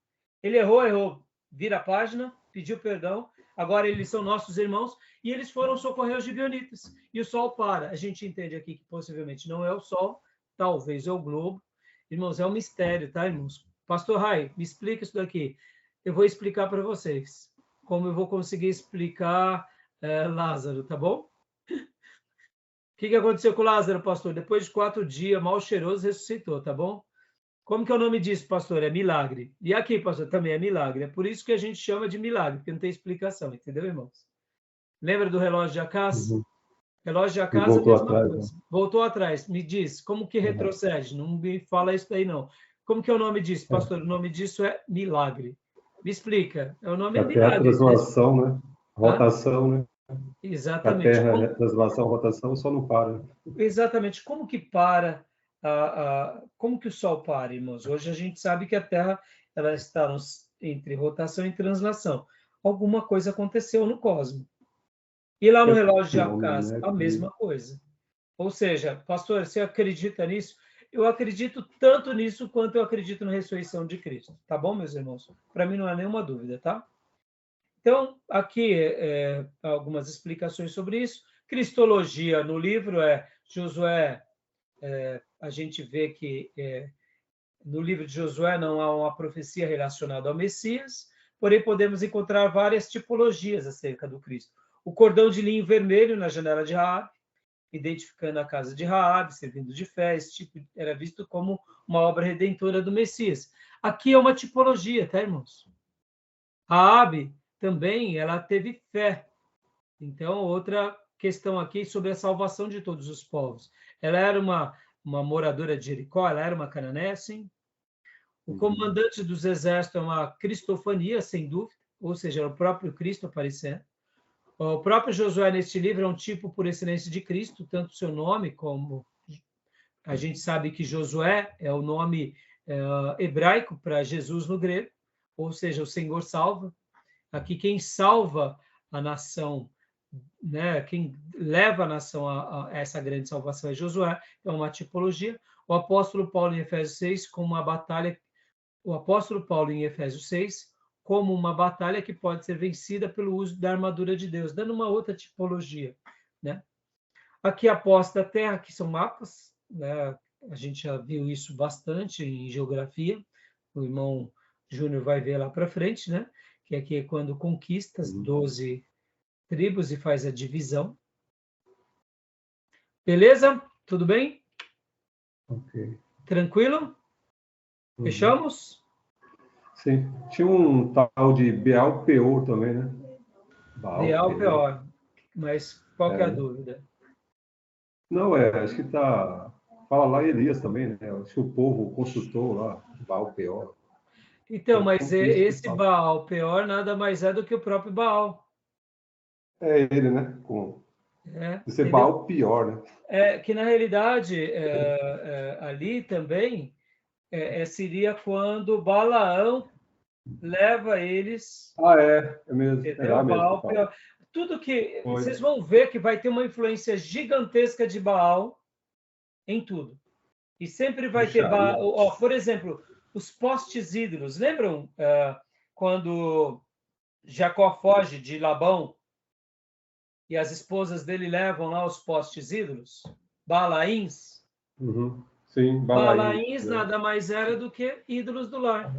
Ele errou, vira a página, pediu perdão, agora eles são nossos irmãos, e eles foram socorrer os gibeonitas. E o sol para. A gente entende aqui que possivelmente não é o sol, talvez é o globo. Irmãos, é um mistério, tá, irmãos? Pastor Rai, me explica isso daqui. Eu vou explicar para vocês como eu vou conseguir explicar Lázaro, tá bom? O que aconteceu com Lázaro, pastor? Depois de 4 dias, mal cheiroso, ressuscitou, tá bom? Como que é o nome disso, pastor? É milagre. E aqui, pastor, também é milagre. É por isso que a gente chama de milagre, porque não tem explicação, entendeu, irmãos? Lembra do relógio de Acácio? Uhum. Relógio de E Acácio é a voltou mesma atrás, coisa. né? Voltou atrás. Me diz, como que retrocede? Não me fala isso daí, não. Como que é o nome disso, pastor? O nome disso é milagre. Me explica. O nome é A Terra milagre. translação, né? Hã? Rotação, né? A Exatamente. Terra translação, rotação só não para. Exatamente. Como que para, como que o Sol para, irmãos? Hoje a gente sabe que a Terra ela está entre rotação e translação. Alguma coisa aconteceu no cosmos. E lá no relógio de Acácio, Né? a mesma coisa. Ou seja, pastor, você acredita nisso? Eu acredito tanto nisso quanto eu acredito na ressurreição de Cristo. Tá bom, meus irmãos? Para mim não há nenhuma dúvida, tá? Então, aqui algumas explicações sobre isso. Cristologia no livro Josué. A gente vê que no livro de Josué não há uma profecia relacionada ao Messias, porém podemos encontrar várias tipologias acerca do Cristo. O cordão de linho vermelho na janela de Raabe, identificando a casa de Raabe, servindo de fé, esse tipo era visto como uma obra redentora do Messias. Aqui é uma tipologia, tá, irmãos? Raabe também, ela teve fé. Então, outra questão aqui sobre a salvação de todos os povos. Ela era uma moradora de Jericó, ela era uma cananeia, sim. O comandante dos exércitos é uma cristofania, sem dúvida, ou seja, o próprio Cristo aparecendo. O próprio Josué, neste livro, é um tipo por excelência de Cristo, tanto seu nome como a gente sabe que Josué é o nome hebraico para Jesus no grego, ou seja, o Senhor salva. Aqui quem salva a nação, né, quem leva a nação a essa grande salvação é Josué, é uma tipologia. O apóstolo Paulo em Efésios 6, como uma batalha, o apóstolo Paulo em Efésios 6, como uma batalha que pode ser vencida pelo uso da armadura de Deus, dando uma outra tipologia, né? Aqui aposta a terra, que são mapas, né? A gente já viu isso bastante em geografia, o irmão Júnior vai ver lá para frente, né? Que aqui é quando conquista as 12 tribos e faz a divisão. Beleza? Tudo bem? Ok. Tranquilo? Fechamos? Sim. Tinha um tal de Baal Peor também, né? Baal Peor. Mas qual que é a dúvida? Não, acho que tá. Fala lá Elias também, né? Acho que o povo consultou lá, Baal Peor. Então, mas esse Baal Peor nada mais é do que o próprio Baal. É ele, né? Esse Baal pior, né? Que na realidade, ali também, seria quando Balaão leva eles. É mesmo. Entendeu? Lá mesmo, Baal pior. Tudo que Foi. vocês vão ver que vai ter uma influência gigantesca de Baal em tudo. E sempre vai ter Baal. Por exemplo, os postes ídolos. Lembram quando Jacó foge de Labão e as esposas dele levam lá os postes ídolos, Balaíns. Uhum. Sim, Balaíns né? nada mais era do que ídolos do lar.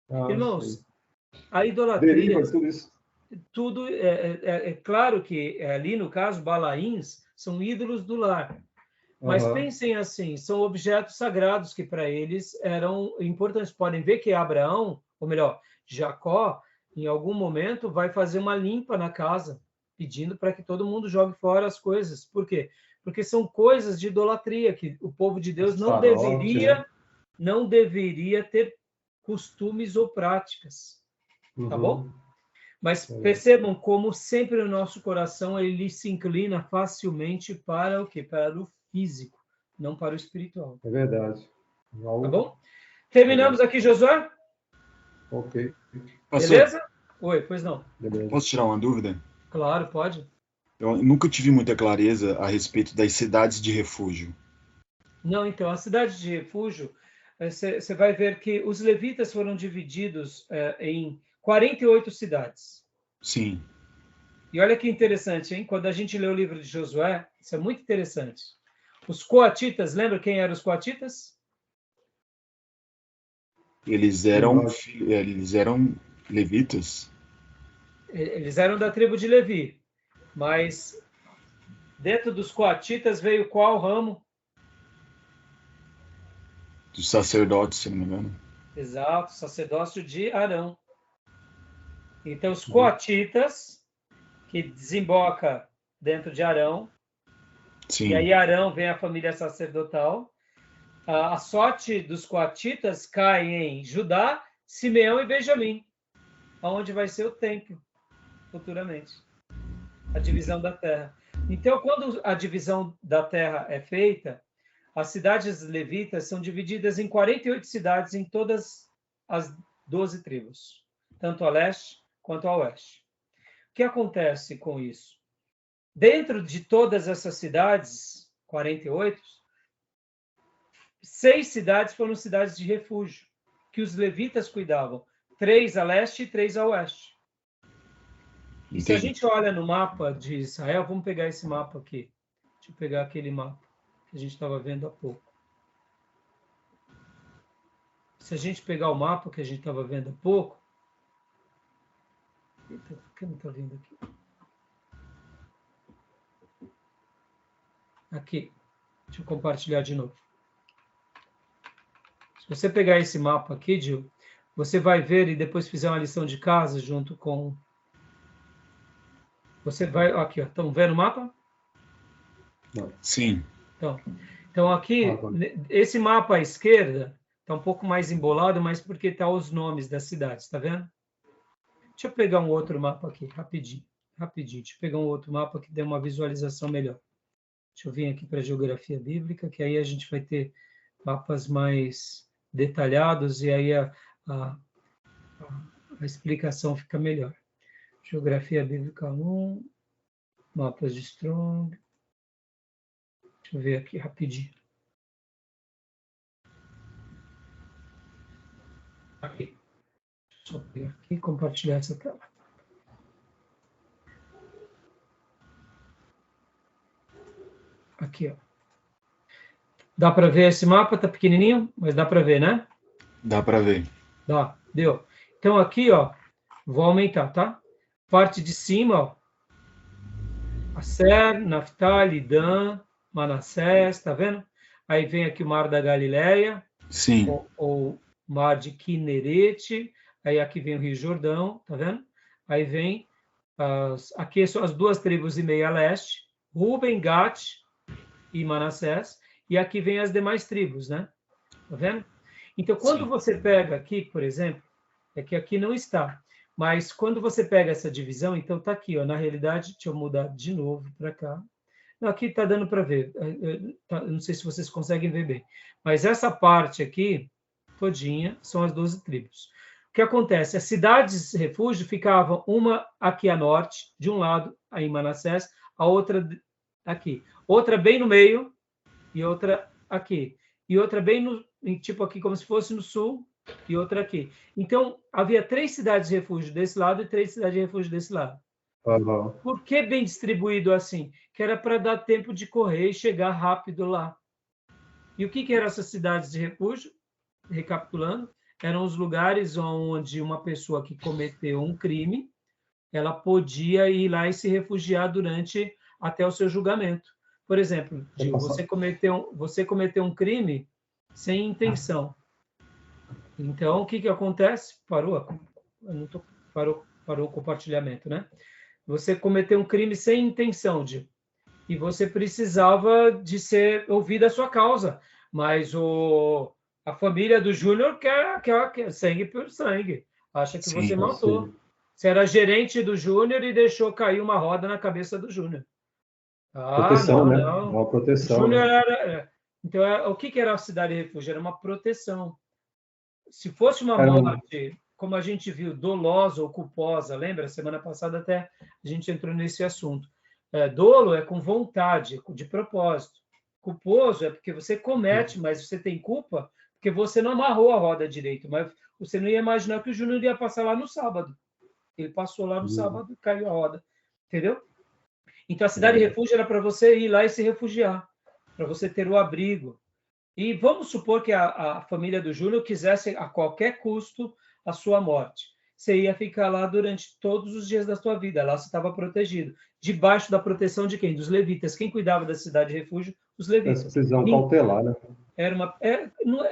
Irmãos, Sim. a idolatria, Deriva de tudo isso. tudo é claro que ali no caso Balaíns são ídolos do lar. Mas pensem assim, são objetos sagrados que para eles eram importantes. Podem ver que Abraão, ou melhor, Jacó, em algum momento vai fazer uma limpa na casa, pedindo para que todo mundo jogue fora as coisas. Por quê? Porque são coisas de idolatria que o povo de Deus não deveria ter costumes ou práticas. Tá bom? Mas percebam como sempre o nosso coração ele se inclina facilmente para o quê? Para o físico, não para o espiritual. É verdade. Tá bom? Terminamos aqui, Josué? Ok. Beleza? Oi, pois não. Beleza. Posso tirar uma dúvida? Claro, pode. Eu nunca tive muita clareza a respeito das cidades de refúgio. Não, então, a cidade de refúgio, você vai ver que os levitas foram divididos em 48 cidades. Sim. E olha que interessante, hein? Quando a gente lê o livro de Josué, isso é muito interessante. Os coatitas, lembra quem eram os coatitas? Eles eram levitas? Eles eram da tribo de Levi, mas dentro dos coatitas veio qual ramo? Dos sacerdotes, se não me engano. Exato, sacerdócio de Arão. Então, os coatitas, que desemboca dentro de Arão, Sim. e aí Arão vem a família sacerdotal. A sorte dos coatitas cai em Judá, Simeão e Benjamim, onde vai ser o templo futuramente, a divisão da terra. Então, quando a divisão da terra é feita, as cidades levitas são divididas em 48 cidades em todas as 12 tribos, tanto a leste quanto a oeste. O que acontece com isso? Dentro de todas essas cidades, 48, 6 cidades foram cidades de refúgio, que os levitas cuidavam. 3 a leste e 3 a oeste. E se a gente olha no mapa de Israel, vamos pegar esse mapa aqui. Deixa eu pegar aquele mapa que a gente estava vendo há pouco. Se a gente pegar o mapa que a gente estava vendo há pouco... Eita, por que não está vindo aqui? Aqui. Deixa eu compartilhar de novo. Se você pegar esse mapa aqui, Gil, você vai ver e depois fizer uma lição de casa junto com... Você vai... Aqui, ó. Estão vendo o mapa? Sim. Então aqui, esse mapa à esquerda está um pouco mais embolado, mas porque está os nomes das cidades, tá vendo? Deixa eu pegar um outro mapa aqui, rapidinho. Deixa eu pegar um outro mapa que dê uma visualização melhor. Deixa eu vir aqui para a geografia bíblica, que aí a gente vai ter mapas mais detalhados e aí a explicação fica melhor. Geografia bíblica 1, mapas de Strong. Deixa eu ver aqui rapidinho. Aqui. Só pegar aqui e compartilhar essa tela. Aqui, ó. Dá para ver esse mapa? Tá pequenininho, mas dá para ver, né? Dá para ver. Dá, deu. Então aqui, ó, vou aumentar, tá? Parte de cima, ó. Aser, Naftali, Dan, Manassés, tá vendo? Aí vem aqui o Mar da Galileia. Sim. Ou Mar de Quinerete. Aí aqui vem o Rio Jordão, tá vendo? Aí vem, aqui são as 2 tribos e meia leste, Ruben, Gad e Manassés. E aqui vem as demais tribos, né? Tá vendo? Então, quando você pega aqui, por exemplo, é que aqui não está, mas quando você pega essa divisão, então tá aqui, ó, na realidade, deixa eu mudar de novo para cá. Não, aqui tá dando para ver, não sei se vocês conseguem ver bem, mas essa parte aqui, todinha, são as 12 tribos. O que acontece? As cidades de refúgio ficavam uma aqui a norte, de um lado, aí em Manassés, a outra aqui. Outra bem no meio, e outra aqui. E outra bem no, tipo aqui, como se fosse no sul, e outra aqui. Então, havia 3 cidades de refúgio desse lado e 3 cidades de refúgio desse lado. Uhum. Por que bem distribuído assim? Que era para dar tempo de correr e chegar rápido lá. E o que eram essas cidades de refúgio? Recapitulando, eram os lugares onde uma pessoa que cometeu um crime, ela podia ir lá e se refugiar até o seu julgamento. Por exemplo, você cometeu um crime sem intenção. Então, o que acontece? Parou o compartilhamento, né? Você cometeu um crime sem intenção, e você precisava de ser ouvida a sua causa, mas a família do Júnior quer sangue por sangue, acha que você matou. Você era gerente do Júnior e deixou cair uma roda na cabeça do Júnior. Proteção, não, né? não. Uma proteção. O Júnior né? Então, o que era a cidade de refúgio? Era uma proteção. Se fosse uma morte, como a gente viu, dolosa ou culposa, lembra? Semana passada até a gente entrou nesse assunto. Dolo é com vontade, de propósito. Culposo é porque você comete, mas você tem culpa porque você não amarrou a roda direito. Mas você não ia imaginar que o Júnior ia passar lá no sábado. Ele passou lá no sábado e caiu a roda. Entendeu? Então, a cidade de refúgio era para você ir lá e se refugiar, para você ter o abrigo. E vamos supor que a família do Júnior quisesse, a qualquer custo, a sua morte. Você ia ficar lá durante todos os dias da sua vida. Lá você estava protegido. Debaixo da proteção de quem? Dos levitas. Quem cuidava da cidade de refúgio? Os levitas. Prisão cautelar, né?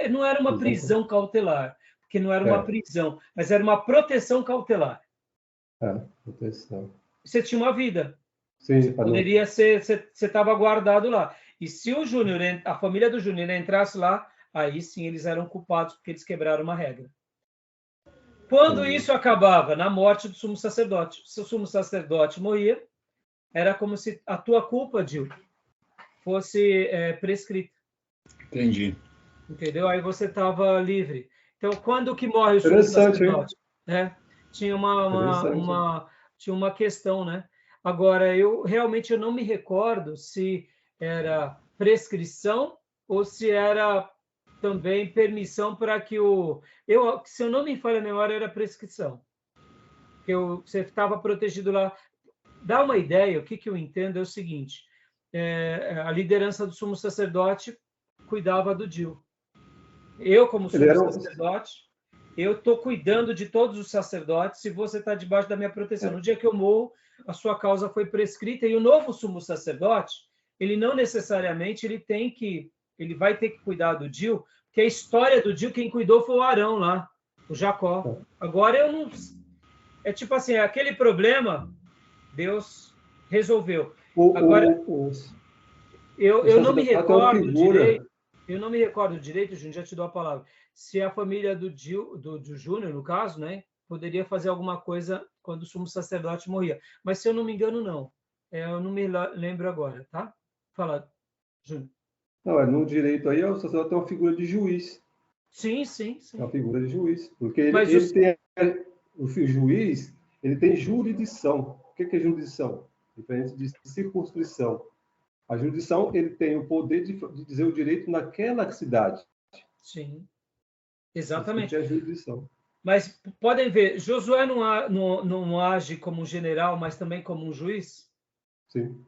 Não era uma prisão cautelar, porque não era uma prisão, mas era uma proteção cautelar. Proteção. Você tinha uma vida. Sim, poderia ser, você estava guardado lá. E se o Júnior, a família do Júnior entrasse lá, aí sim eles eram culpados porque eles quebraram uma regra. Quando isso acabava? Na morte do sumo sacerdote. Se o sumo sacerdote morria, era como se a tua culpa, Gil, fosse prescrita. Entendi. Entendeu? Aí você estava livre. Então, quando que morre o sumo sacerdote? Tinha tinha uma questão, né? Agora, realmente não me recordo se era prescrição ou se era também permissão para que se eu não me falha a memória, era prescrição. Porque você estava protegido lá. Dá uma ideia, o que eu entendo é o seguinte, a liderança do sumo sacerdote cuidava do Gil. Eu, como sumo sacerdote, eu estou cuidando de todos os sacerdotes se você está debaixo da minha proteção. No dia que eu morro, a sua causa foi prescrita e o novo sumo sacerdote, ele não necessariamente ele vai ter que cuidar do Gil, porque a história do Gil, quem cuidou foi o Arão lá, o Jacó. Agora eu não... É tipo assim, aquele problema, Deus resolveu. Agora, eu não me recordo direito, Júnior, já te dou a palavra. Se a família do Júnior, no caso, né, poderia fazer alguma coisa quando o sumo sacerdote morria. Mas, se eu não me engano, não. Eu não me lembro agora, tá? Fala, Júnior. Não, no direito aí, o sacerdote tem uma figura de juiz. Sim. É uma figura de juiz. Porque o juiz, ele tem jurisdição. O que é jurisdição? Diferente de circunscrição. A jurisdição, ele tem o poder de dizer o direito naquela cidade. Sim, exatamente. Isso é jurisdição. Mas podem ver, Josué não age como um general, mas também como um juiz? Sim.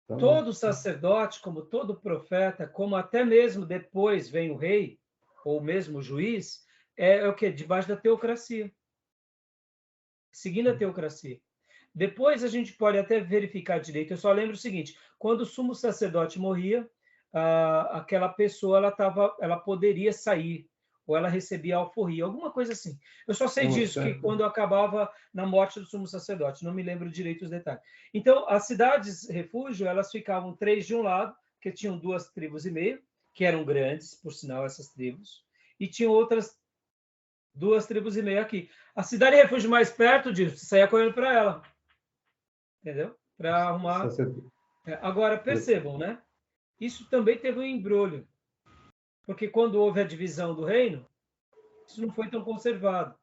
Também. Todo sacerdote, como todo profeta, como até mesmo depois vem o rei, ou mesmo o juiz, é o quê? Debaixo da teocracia. Seguindo a teocracia. Depois a gente pode até verificar direito. Eu só lembro o seguinte, quando o sumo sacerdote morria, aquela pessoa ela poderia sair, ou ela recebia alforria, alguma coisa assim. Eu só sei disso, que quando acabava na morte do sumo sacerdote, não me lembro direito os detalhes. Então, as cidades refúgio, elas ficavam 3 de um lado, que tinham 2,5 tribos, que eram grandes, por sinal, essas tribos, e tinham outras 2,5 tribos aqui. A cidade refúgio mais perto disso, você saía correndo para ela. Entendeu? Para arrumar. Agora, percebam, né? Isso também teve um embrulho. Porque quando houve a divisão do reino, isso não foi tão conservado.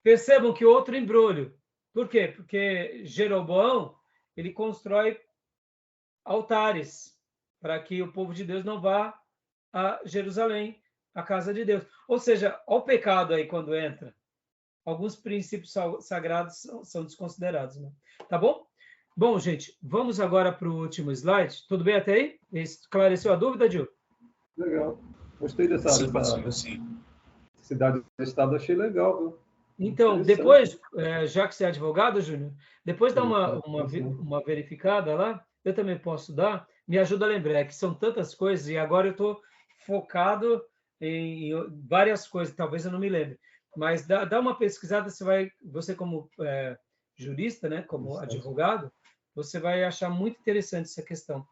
Percebam que outro embrulho. Por quê? Porque Jeroboão, ele constrói altares para que o povo de Deus não vá a Jerusalém a casa de Deus. Ou seja, olha o pecado aí quando entra. Alguns princípios sagrados são desconsiderados, né? Tá bom? Bom, gente, vamos agora para o último slide. Tudo bem até aí? Esclareceu a dúvida, Gil? Legal. Gostei dessa cidade-estado, achei legal, viu? Então, depois, já que você é advogado, Júnior, depois dá uma verificada lá, eu também posso dar, me ajuda a lembrar, que são tantas coisas, e agora eu estou focado em várias coisas, talvez eu não me lembre, mas dá uma pesquisada, você como jurista, né, como advogado, você vai achar muito interessante essa questão,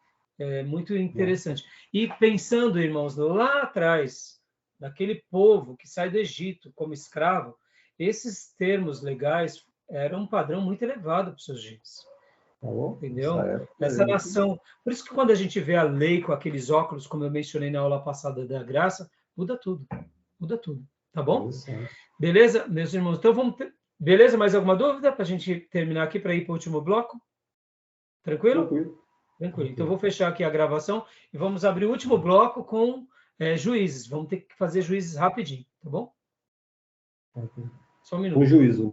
muito interessante. E pensando, irmãos, lá atrás, daquele povo que sai do Egito como escravo, esses termos legais eram um padrão muito elevado para os seus dias. Entendeu? Essa nação. Por isso que quando a gente vê a lei com aqueles óculos, como eu mencionei na aula passada da graça, muda tudo. Muda tudo. Tá bom? Beleza, meus irmãos? Então vamos. Beleza? Mais alguma dúvida para a gente terminar aqui para ir para o último bloco? Tranquilo? Tranquilo. Então vou fechar aqui a gravação e vamos abrir o último bloco com juízes. Vamos ter que fazer juízes rapidinho, tá bom? Só um minuto. Um juízo.